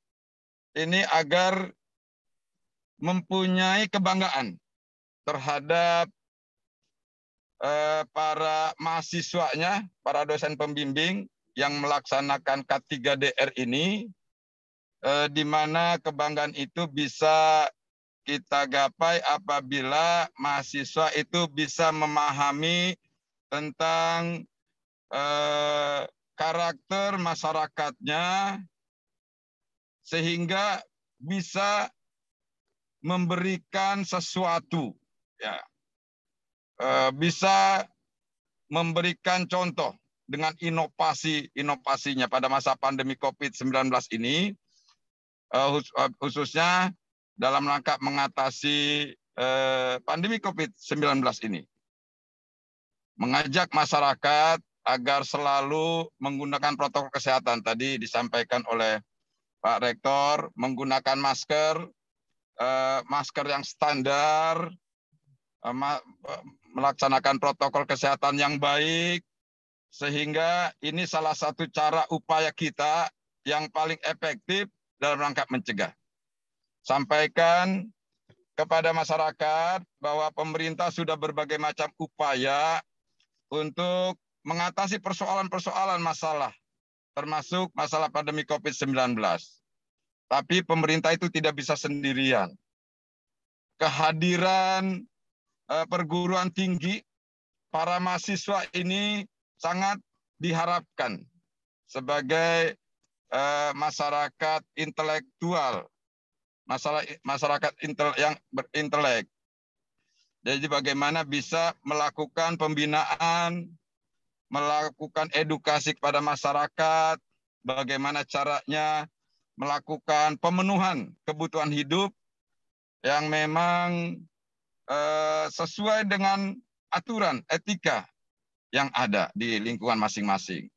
ini agar mempunyai kebanggaan terhadap para mahasiswanya, para dosen pembimbing yang melaksanakan K3DR ini, di mana kebanggaan itu bisa kita gapai apabila mahasiswa itu bisa memahami tentang karakter masyarakatnya, sehingga bisa memberikan sesuatu, ya, bisa memberikan contoh dengan inovasinya pada masa pandemi COVID-19 ini, khususnya dalam rangka mengatasi pandemi COVID-19 ini. Mengajak masyarakat agar selalu menggunakan protokol kesehatan. Tadi disampaikan oleh Pak Rektor, menggunakan masker yang standar, melaksanakan protokol kesehatan yang baik, sehingga ini salah satu cara upaya kita yang paling efektif dalam rangka mencegah. Sampaikan kepada masyarakat bahwa pemerintah sudah berbagai macam upaya untuk mengatasi persoalan-persoalan masalah, termasuk masalah pandemi COVID-19. Tapi pemerintah itu tidak bisa sendirian. Kehadiran perguruan tinggi, para mahasiswa ini sangat diharapkan sebagai masyarakat intelektual, masyarakat yang berintelek. Jadi bagaimana bisa melakukan pembinaan, melakukan edukasi kepada masyarakat, bagaimana caranya melakukan pemenuhan kebutuhan hidup yang memang sesuai dengan aturan etika yang ada di lingkungan masing-masing.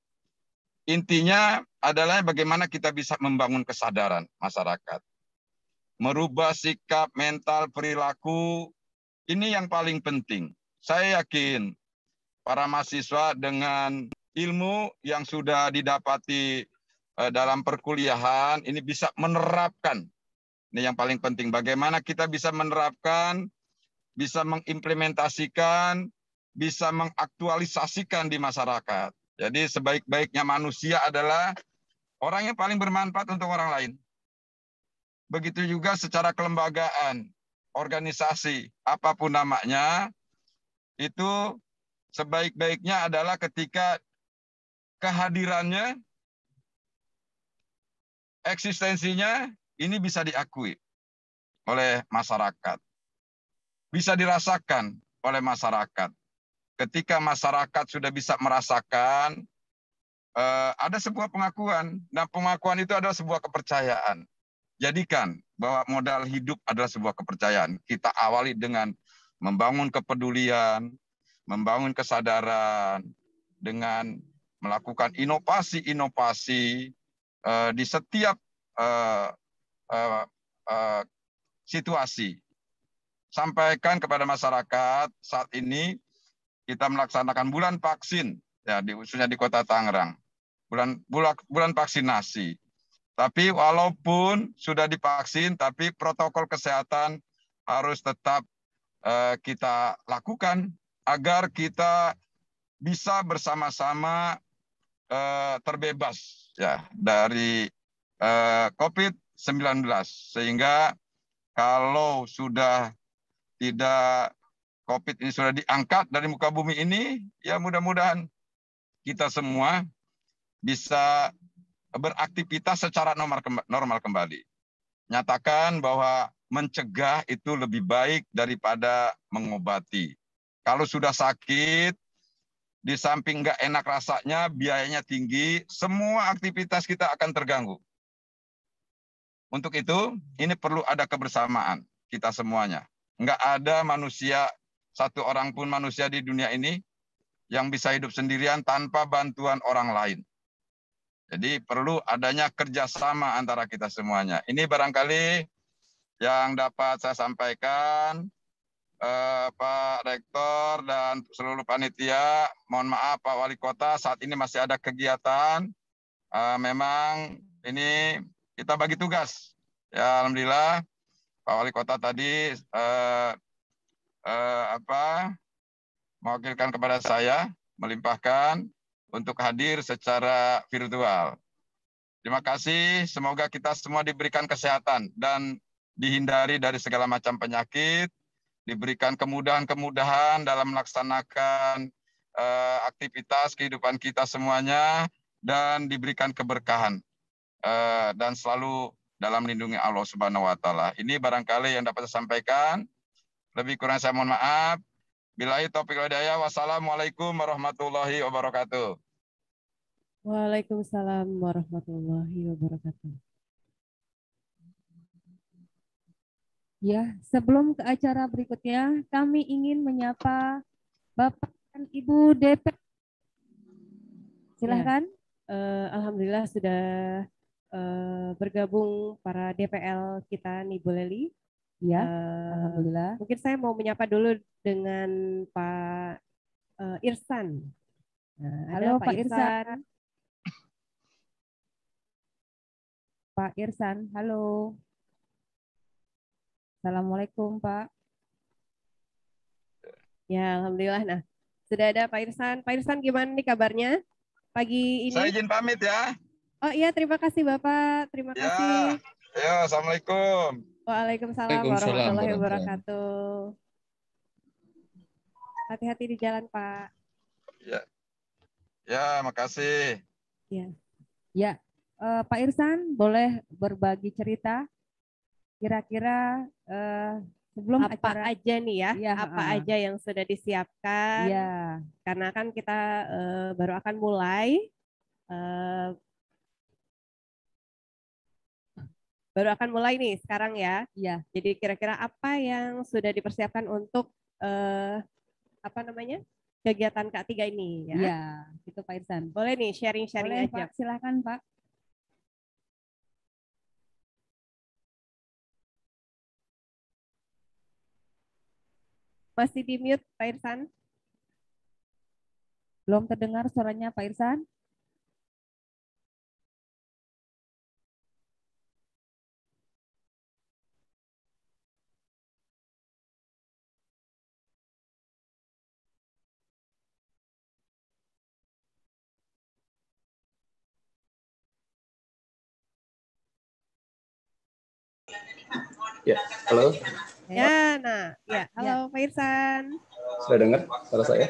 Intinya adalah bagaimana kita bisa membangun kesadaran masyarakat, merubah sikap, mental, perilaku. Ini yang paling penting. Saya yakin para mahasiswa dengan ilmu yang sudah didapati dalam perkuliahan ini bisa menerapkan. Ini yang paling penting. Bagaimana kita bisa menerapkan, bisa mengimplementasikan, bisa mengaktualisasikan di masyarakat. Jadi sebaik-baiknya manusia adalah orang yang paling bermanfaat untuk orang lain. Begitu juga secara kelembagaan, organisasi, apapun namanya, itu sebaik-baiknya adalah ketika kehadirannya, eksistensinya, ini bisa diakui oleh masyarakat. Bisa dirasakan oleh masyarakat. Ketika masyarakat sudah bisa merasakan, ada sebuah pengakuan. Dan pengakuan itu adalah sebuah kepercayaan. Jadikan bahwa modal hidup adalah sebuah kepercayaan. Kita awali dengan membangun kepedulian, membangun kesadaran, dengan melakukan inovasi-inovasi di setiap situasi. Sampaikan kepada masyarakat saat ini kita melaksanakan bulan vaksin, ya, khususnya di Kota Tangerang, bulan vaksinasi. Tapi walaupun sudah divaksin, tapi protokol kesehatan harus tetap kita lakukan agar kita bisa bersama-sama terbebas, ya, dari COVID-19. Sehingga kalau sudah tidak COVID ini sudah diangkat dari muka bumi ini, ya mudah-mudahan kita semua bisa beraktivitas secara normal kembali. Nyatakan bahwa mencegah itu lebih baik daripada mengobati. Kalau sudah sakit, di samping nggak enak rasanya, biayanya tinggi, semua aktivitas kita akan terganggu. Untuk itu, ini perlu ada kebersamaan kita semuanya. Nggak ada manusia, satu orang pun manusia di dunia ini yang bisa hidup sendirian tanpa bantuan orang lain. Jadi perlu adanya kerjasama antara kita semuanya. Ini barangkali yang dapat saya sampaikan. Pak Rektor dan seluruh panitia. Mohon maaf Pak Wali Kota, saat ini masih ada kegiatan. Memang ini kita bagi tugas. Ya, alhamdulillah Pak Wali Kota tadi mewakilkan kepada saya, melimpahkan untuk hadir secara virtual. Terima kasih, semoga kita semua diberikan kesehatan dan dihindari dari segala macam penyakit, diberikan kemudahan-kemudahan dalam melaksanakan aktivitas kehidupan kita semuanya, dan diberikan keberkahan dan selalu dalam lindungi Allah Subhanahu wa Ta'ala. Ini barangkali yang dapat saya sampaikan. Lebih kurang saya mohon maaf. Billahi taufiq wal hidayah. Wassalamualaikum warahmatullahi wabarakatuh. Waalaikumsalam warahmatullahi wabarakatuh. Ya, sebelum ke acara berikutnya, kami ingin menyapa Bapak dan Ibu DP. Silahkan. Alhamdulillah sudah bergabung para DPL kita nih Bu Leli. Ya, alhamdulillah. Mungkin saya mau menyapa dulu dengan Pak Irsan. Halo Pak Irsan. Pak Irsan, halo. Assalamualaikum Pak. Ya, alhamdulillah. Nah, sudah ada Pak Irsan. Pak Irsan gimana nih kabarnya pagi ini? Saya izin pamit ya. Oh iya, terima kasih Bapak. Terima kasih. Ya, assalamualaikum. Waalaikumsalam warahmatullahi wabarakatuh. Hati-hati di jalan, Pak. Ya, makasih. Ya, Pak Irsan boleh berbagi cerita kira-kira sebelum apa acara aja nih ya, apa aja yang sudah disiapkan. Ya. Karena kan kita baru akan mulai nih sekarang ya. Iya. Jadi kira-kira apa yang sudah dipersiapkan untuk kegiatan K3 ini ya? Iya, itu Pak Irsan. Boleh nih sharing-sharing aja. Pak, silakan Pak. Masih di mute Pak Irsan? Belum terdengar suaranya Pak Irsan? Ya, halo. Ya, halo Pak Irsan. Sudah dengar suara saya?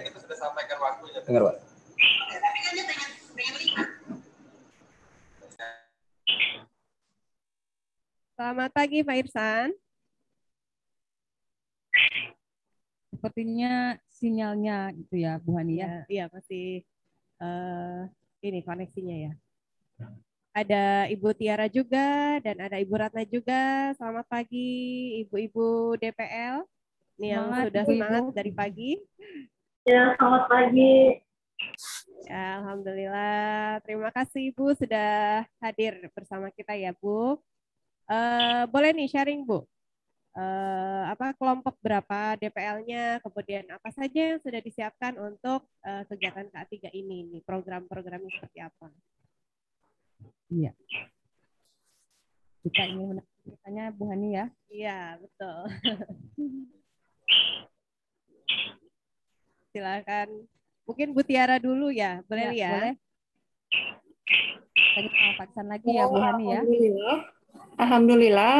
Dengar, Pak. Selamat pagi Pak Irsan. Sepertinya sinyalnya itu ya Bu Hani ya. Iya, masih ini koneksinya ya. Ada Ibu Tiara juga dan ada Ibu Ratna juga. Selamat pagi Ibu-ibu DPL. Ini yang sudah semangat dari pagi. Ya, selamat pagi. Ya, alhamdulillah. Terima kasih Ibu sudah hadir bersama kita ya Bu. Boleh nih sharing Bu. Kelompok berapa DPL-nya, kemudian apa saja yang sudah disiapkan untuk kegiatan K3 ini, nih program-programnya seperti apa? Iya. Kita ingin menanya Bu Hani ya. Iya, betul. Silakan. Mungkin Bu Tiara dulu ya, boleh ya? Boleh. Tanya sama Pak Irsan lagi ya Bu Hani ya. Alhamdulillah.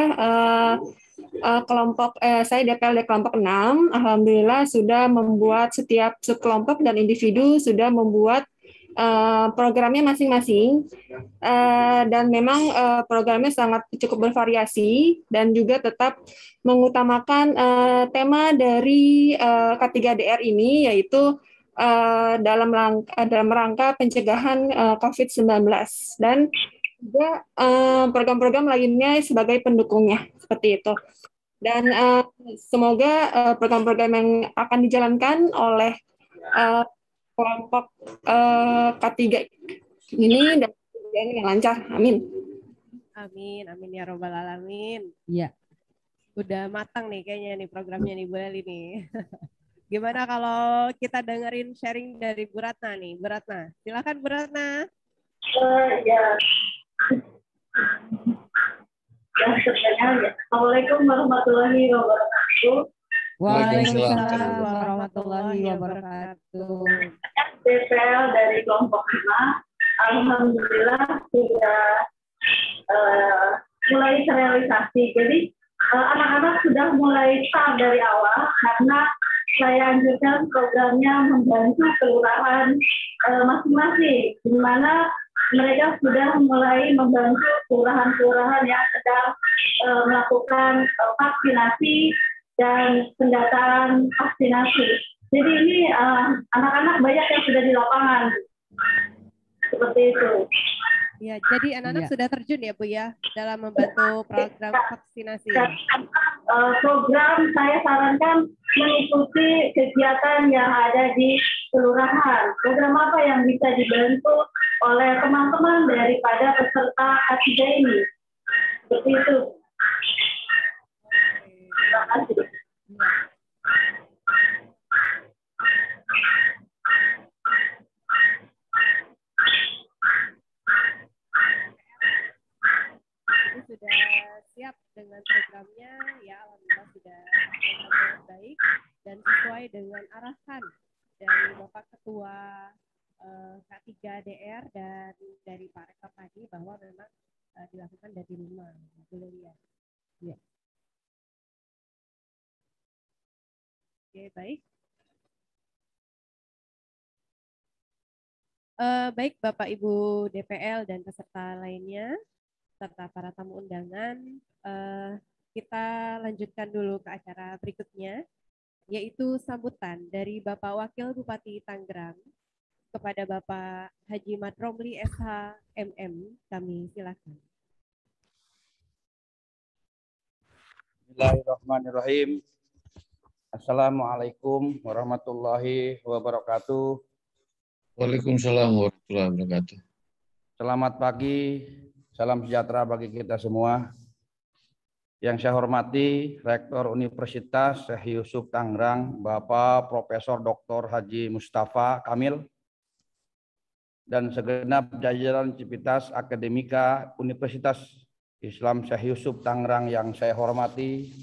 Kelompok saya DPL kelompok 6, alhamdulillah sudah membuat setiap subkelompok dan individu sudah membuat programnya masing-masing dan memang programnya sangat cukup bervariasi dan juga tetap mengutamakan tema dari K3DR ini yaitu dalam rangka pencegahan COVID-19 dan juga program-program lainnya sebagai pendukungnya seperti itu. Dan semoga program-program yang akan dijalankan oleh kelompok K3 ini dan yang lancar. Amin. Amin, amin ya robbal alamin. Iya. Udah matang nih kayaknya nih programnya nih Bu Eli nih. Gimana kalau kita dengerin sharing dari Bu Ratna nih? Bu Ratna, silakan Bu Ratna. Ya, sebenarnya Assalamualaikum warahmatullahi wabarakatuh. Waalaikumsalam warahmatullahi wabarakatuh. DPL dari kelompok 5, alhamdulillah sudah mulai terrealisasi. Jadi anak-anak sudah mulai start dari awal karena saya anjurkan programnya membantu kelurahan masing-masing, di mana mereka sudah mulai membantu kelurahan-kelurahan yang sedang melakukan vaksinasi dan pendataan vaksinasi. Jadi ini anak-anak banyak yang sudah di lapangan. Seperti itu. Ya, jadi anak-anak sudah terjun ya Bu ya dalam membantu program vaksinasi. Program saya sarankan mengikuti kegiatan yang ada di kelurahan. Program apa yang bisa dibantu oleh teman-teman daripada peserta K3 ini. Seperti itu. Terima kasih. Sudah siap dengan programnya, ya alhamdulillah sudah baik dan sesuai dengan arahan dari Bapak Ketua K3 DR dan dari Pak Rektor tadi bahwa memang dilakukan dari rumah. Boleh lihat. Ya. Oke, baik. Baik Bapak Ibu DPL dan peserta lainnya, serta para tamu undangan, kita lanjutkan dulu ke acara berikutnya, yaitu sambutan dari Bapak Wakil Bupati Tangerang kepada Bapak Haji Madromli SH MM. Kami silakan. Bismillahirrahmanirrahim. Assalamualaikum warahmatullahi wabarakatuh. Waalaikumsalam warahmatullahi wabarakatuh. Selamat pagi. Salam sejahtera bagi kita semua. Yang saya hormati Rektor Universitas Syekh Yusuf Tangerang, Bapak Profesor Dr. Haji Mustafa Kamil, dan segenap jajaran Civitas Akademika Universitas Islam Syekh Yusuf Tangerang yang saya hormati,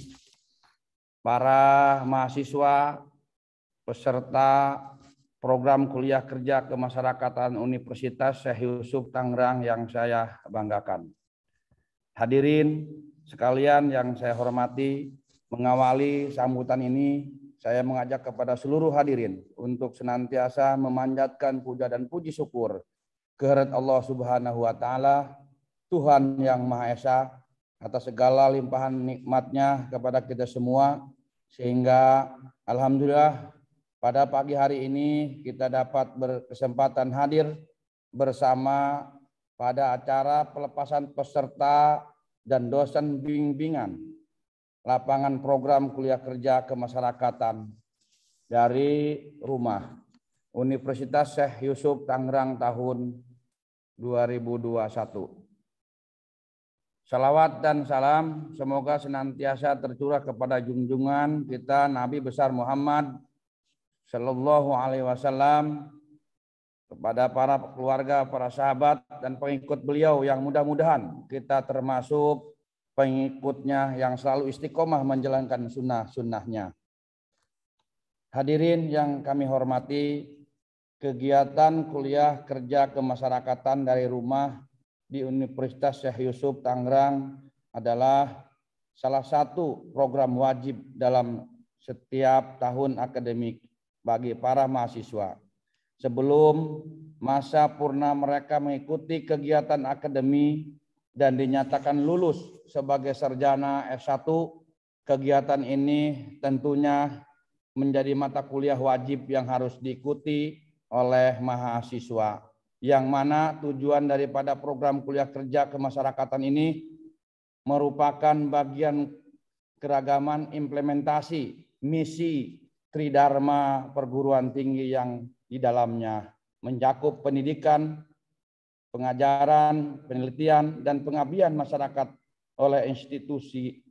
para mahasiswa, peserta program kuliah kerja kemasyarakatan Universitas Syekh Yusuf Tangerang yang saya banggakan. Hadirin sekalian yang saya hormati, mengawali sambutan ini, saya mengajak kepada seluruh hadirin untuk senantiasa memanjatkan puja dan puji syukur kehadirat Allah Subhanahu wa Ta'ala, Tuhan yang Maha Esa, atas segala limpahan nikmatnya kepada kita semua, sehingga alhamdulillah pada pagi hari ini kita dapat berkesempatan hadir bersama pada acara pelepasan peserta dan dosen bimbingan lapangan program kuliah kerja kemasyarakatan dari rumah Universitas Syekh Yusuf Tangerang tahun 2021. Salawat dan salam semoga senantiasa tercurah kepada junjungan kita Nabi besar Muhammad Sallallahu Alaihi Wasallam, kepada para keluarga, para sahabat dan pengikut beliau yang mudah-mudahan kita termasuk pengikutnya yang selalu istiqomah menjalankan sunnah-sunnahnya. Hadirin yang kami hormati, kegiatan kuliah kerja kemasyarakatan dari rumah di Universitas Syekh Yusuf Tangerang adalah salah satu program wajib dalam setiap tahun akademik bagi para mahasiswa. Sebelum masa purna mereka mengikuti kegiatan akademi dan dinyatakan lulus sebagai sarjana S1, kegiatan ini tentunya menjadi mata kuliah wajib yang harus diikuti oleh mahasiswa. Yang mana tujuan daripada program kuliah kerja kemasyarakatan ini merupakan bagian keragaman implementasi misi Tridharma perguruan tinggi yang di dalamnya mencakup pendidikan, pengajaran, penelitian, dan pengabdian masyarakat oleh institusi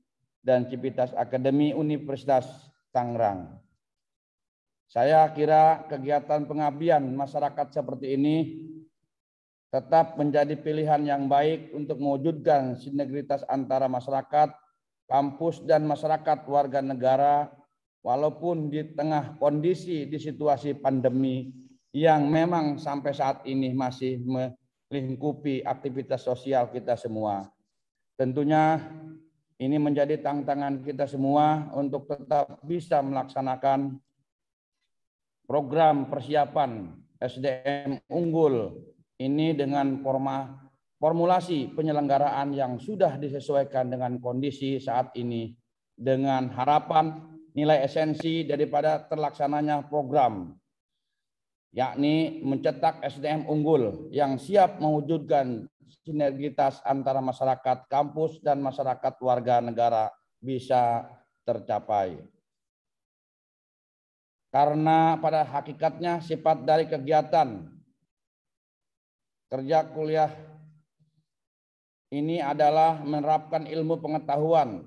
dan Civitas Akademi Universitas Tangerang. Saya kira kegiatan pengabdian masyarakat seperti ini tetap menjadi pilihan yang baik untuk mewujudkan sinergitas antara masyarakat, kampus, dan masyarakat warga negara, walaupun di tengah kondisi di situasi pandemi yang memang sampai saat ini masih melingkupi aktivitas sosial kita semua. Tentunya ini menjadi tantangan kita semua untuk tetap bisa melaksanakan program persiapan SDM unggul ini dengan formulasi penyelenggaraan yang sudah disesuaikan dengan kondisi saat ini, dengan harapan nilai esensi daripada terlaksananya program, yakni mencetak SDM unggul yang siap mewujudkan sinergitas antara masyarakat kampus dan masyarakat warga negara bisa tercapai. Karena pada hakikatnya sifat dari kegiatan kerja kuliah ini adalah menerapkan ilmu pengetahuan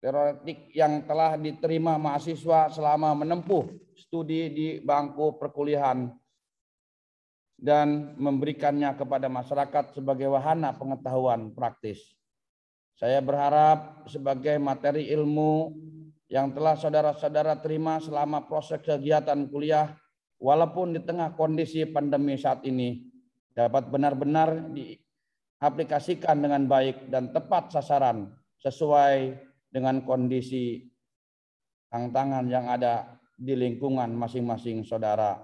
teoretik yang telah diterima mahasiswa selama menempuh studi di bangku perkuliahan dan memberikannya kepada masyarakat sebagai wahana pengetahuan praktis. Saya berharap sebagai materi ilmu yang telah saudara-saudara terima selama proses kegiatan kuliah, walaupun di tengah kondisi pandemi saat ini, dapat benar-benar diaplikasikan dengan baik dan tepat sasaran sesuai dengan kondisi tantangan yang ada di lingkungan masing-masing saudara.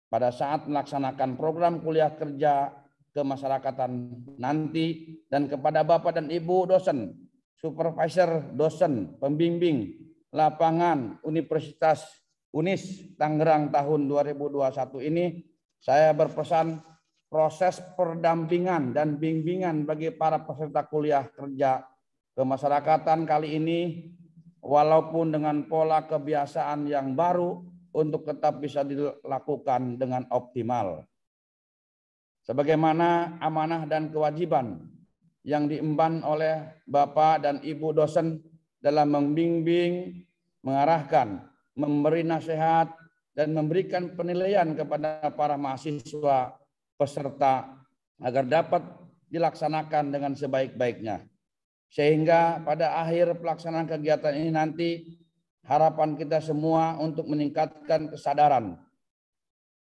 Pada saat melaksanakan program kuliah kerja kemasyarakatan nanti, dan kepada Bapak dan Ibu dosen, supervisor dosen, pembimbing lapangan Universitas UNIS Tangerang tahun 2021 ini, saya berpesan proses pendampingan dan bimbingan bagi para peserta kuliah kerja kemasyarakatan kali ini, walaupun dengan pola kebiasaan yang baru, untuk tetap bisa dilakukan dengan optimal. Sebagaimana amanah dan kewajiban yang diemban oleh Bapak dan Ibu dosen dalam membimbing, mengarahkan, memberi nasihat, dan memberikan penilaian kepada para mahasiswa peserta agar dapat dilaksanakan dengan sebaik-baiknya. Sehingga pada akhir pelaksanaan kegiatan ini nanti, harapan kita semua untuk meningkatkan kesadaran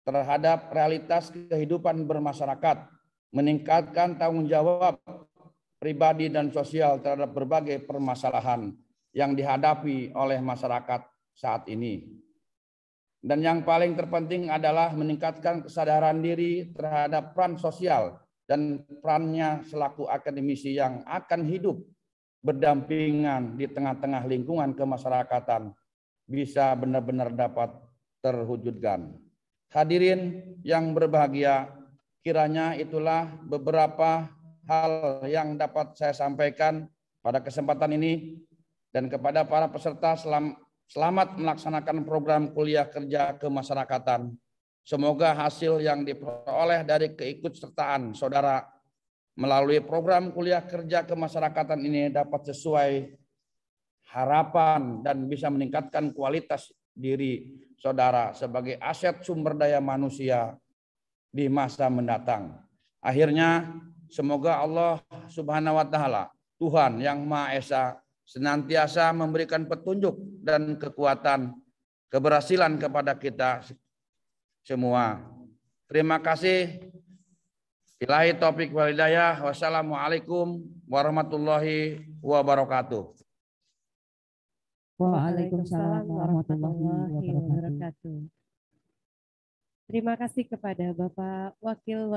terhadap realitas kehidupan bermasyarakat, meningkatkan tanggung jawab pribadi dan sosial terhadap berbagai permasalahan yang dihadapi oleh masyarakat saat ini. Dan yang paling terpenting adalah meningkatkan kesadaran diri terhadap peran sosial dan perannya selaku akademisi yang akan hidup berdampingan di tengah-tengah lingkungan kemasyarakatan bisa benar-benar dapat terwujudkan. Hadirin yang berbahagia, kiranya itulah beberapa hal yang dapat saya sampaikan pada kesempatan ini, dan kepada para peserta selamat melaksanakan program kuliah kerja kemasyarakatan. Semoga hasil yang diperoleh dari keikutsertaan saudara melalui program kuliah kerja kemasyarakatan ini dapat sesuai harapan dan bisa meningkatkan kualitas diri saudara sebagai aset sumber daya manusia di masa mendatang. Akhirnya, semoga Allah Subhanahu wa Ta'ala, Tuhan yang Maha Esa, senantiasa memberikan petunjuk dan kekuatan, keberhasilan kepada kita semua. Terima kasih. Billahi taufik wal hidayah. Wassalamualaikum warahmatullahi wabarakatuh. Waalaikumsalam warahmatullahi wabarakatuh. Terima kasih kepada Bapak Wakil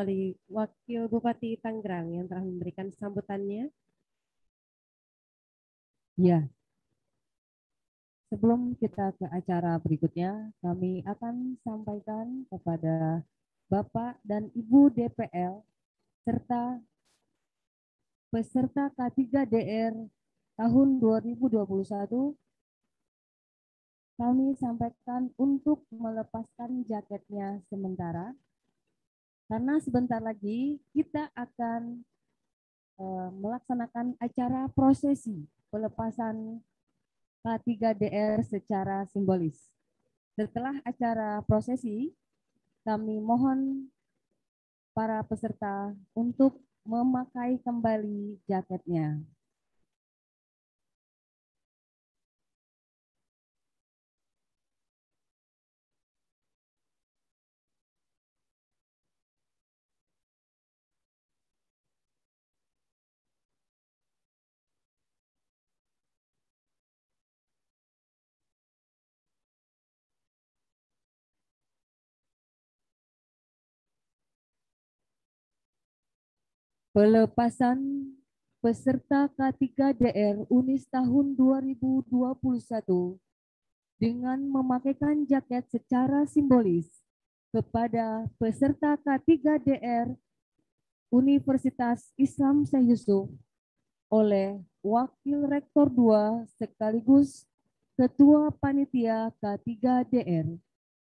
Bupati Tangerang yang telah memberikan sambutannya. Ya, sebelum kita ke acara berikutnya, kami akan sampaikan kepada Bapak dan Ibu DPL serta peserta K3DR tahun 2021, kami sampaikan untuk melepaskan jaketnya sementara, karena sebentar lagi kita akan melaksanakan acara prosesi pelepasan K3DR secara simbolis. Setelah acara prosesi, kami mohon para peserta untuk memakai kembali jaketnya. Pelepasan peserta K3DR UNIS tahun 2021 dengan memakaikan jaket secara simbolis kepada peserta K3DR Universitas Islam Syekh Yusuf oleh Wakil Rektor 2 sekaligus Ketua Panitia K3DR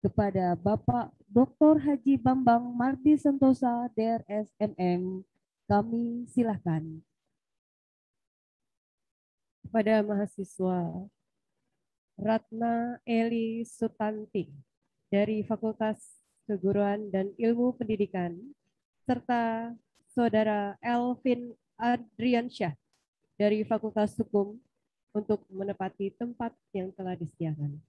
kepada Bapak Dr. Haji Bambang Mardi Sentosa DRSMM. Kami silakan. Kepada mahasiswa Ratna Eli Sutanti dari Fakultas Keguruan dan Ilmu Pendidikan, serta Saudara Elvin Adriansyah dari Fakultas Hukum untuk menepati tempat yang telah disediakan.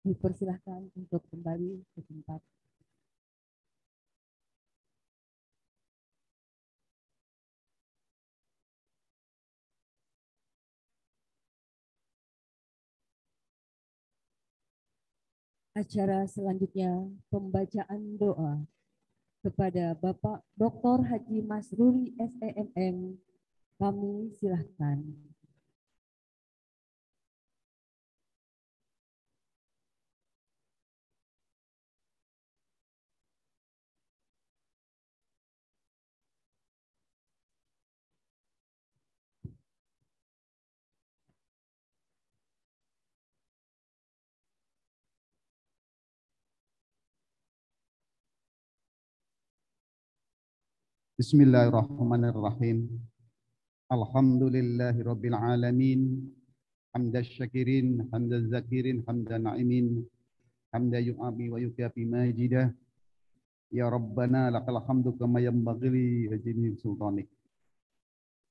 Dipersilahkan untuk kembali ke tempat. Acara selanjutnya pembacaan doa kepada Bapak Dr. Haji Masruri SEMM. Kami silahkan. Bismillahirrahmanirrahim. Alhamdulillahirabbil alamin. Hamdaz syakirin, hamdaz zakirin, hamdan na'imin. Hamda yu'abi wa yukafi majidah. Ya Rabbana lakal hamdu kama yanbaghi li wajhi sultanik.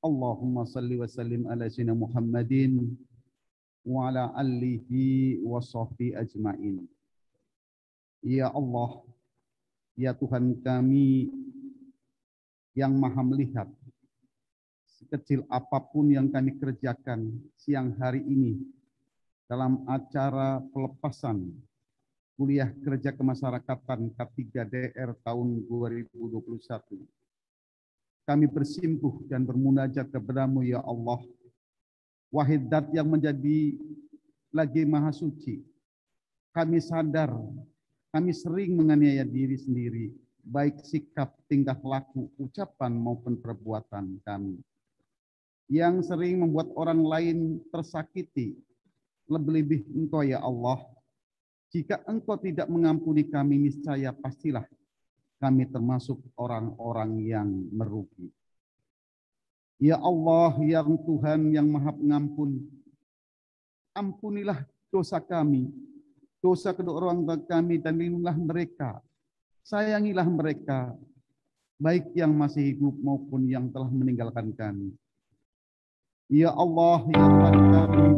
Allahumma salli wa sallim ala sayyidina Muhammadin wa ala alihi wa sahbihi ajmain. Ya Allah, ya Tuhan kami yang maha melihat, sekecil apapun yang kami kerjakan siang hari ini dalam acara pelepasan kuliah kerja kemasyarakatan K3DR tahun 2021. Kami bersimpuh dan bermunajat kepada-Mu ya Allah, Wahid Dzat yang menjadi lagi maha suci. Kami sadar, kami sering menganiaya diri sendiri, baik sikap, tingkah laku, ucapan maupun perbuatan kami. Yang sering membuat orang lain tersakiti, lebih-lebih Engkau ya Allah. Jika Engkau tidak mengampuni kami, niscaya pastilah kami termasuk orang-orang yang merugi. Ya Allah, yang Tuhan yang maha pengampun, ampunilah dosa kami, dosa kedua orang tua kami, dan lindungilah mereka, sayangilah mereka, baik yang masih hidup maupun yang telah meninggalkan kami. Ya Allah, ya Tuhan kami,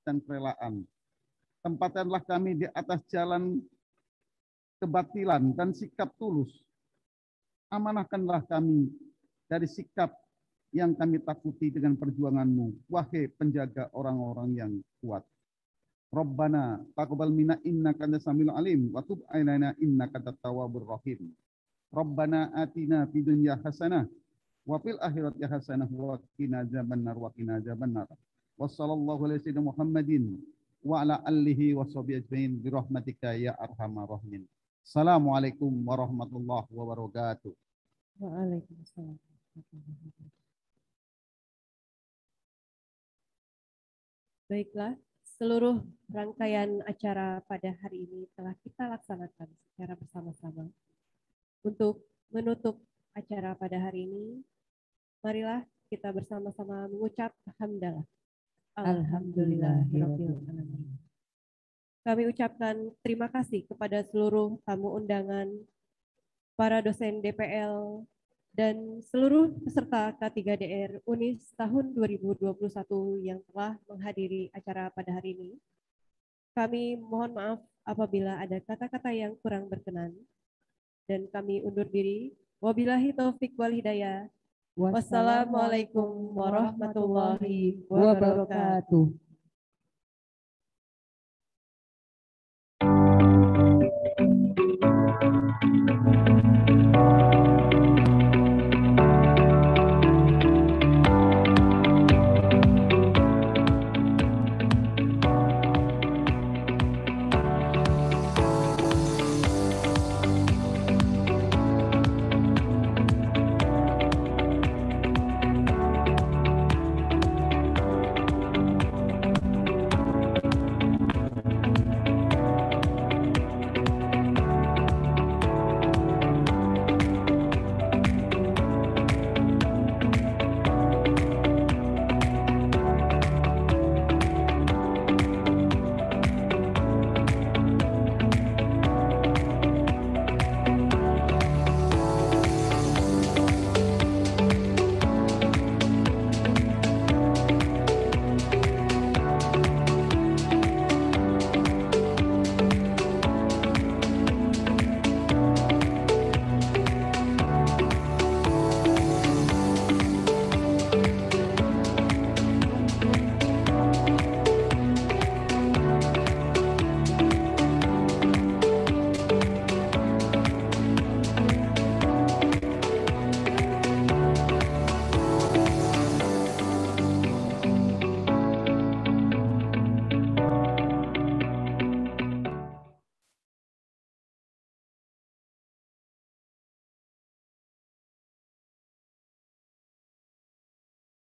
dan kerelaan. Tempatkanlah kami di atas jalan kebatilan dan sikap tulus. Amanahkanlah kami dari sikap yang kami takuti dengan perjuangan-Mu, wahai penjaga orang-orang yang kuat. Rabbana taqabbal minna innaka antas samiul alim wa tub alaina innaka antat tawwabur rahim. Rabbana atina fid dunya hasanah wa fil akhirati hasanah wa qina adzabannar wa qina adzabannar. Wassallallahu ala sayyidina Muhammadin wa ala alihi wa sahbihi ajmain bi rahmatika ya arhamar rahimin. Assalamualaikum warahmatullahi wabarakatuh. Waalaikumsalam. Baiklah, seluruh rangkaian acara pada hari ini telah kita laksanakan secara bersama-sama. Untuk menutup acara pada hari ini, marilah kita bersama-sama mengucap hamdalah. Alhamdulillahirabbil alamin. Kami ucapkan terima kasih kepada seluruh tamu undangan, para dosen DPL, dan seluruh peserta K3DR UNIS tahun 2021 yang telah menghadiri acara pada hari ini. Kami mohon maaf apabila ada kata-kata yang kurang berkenan, dan kami undur diri. Wabillahi taufik wal hidayah. Wassalamualaikum warahmatullahi wabarakatuh.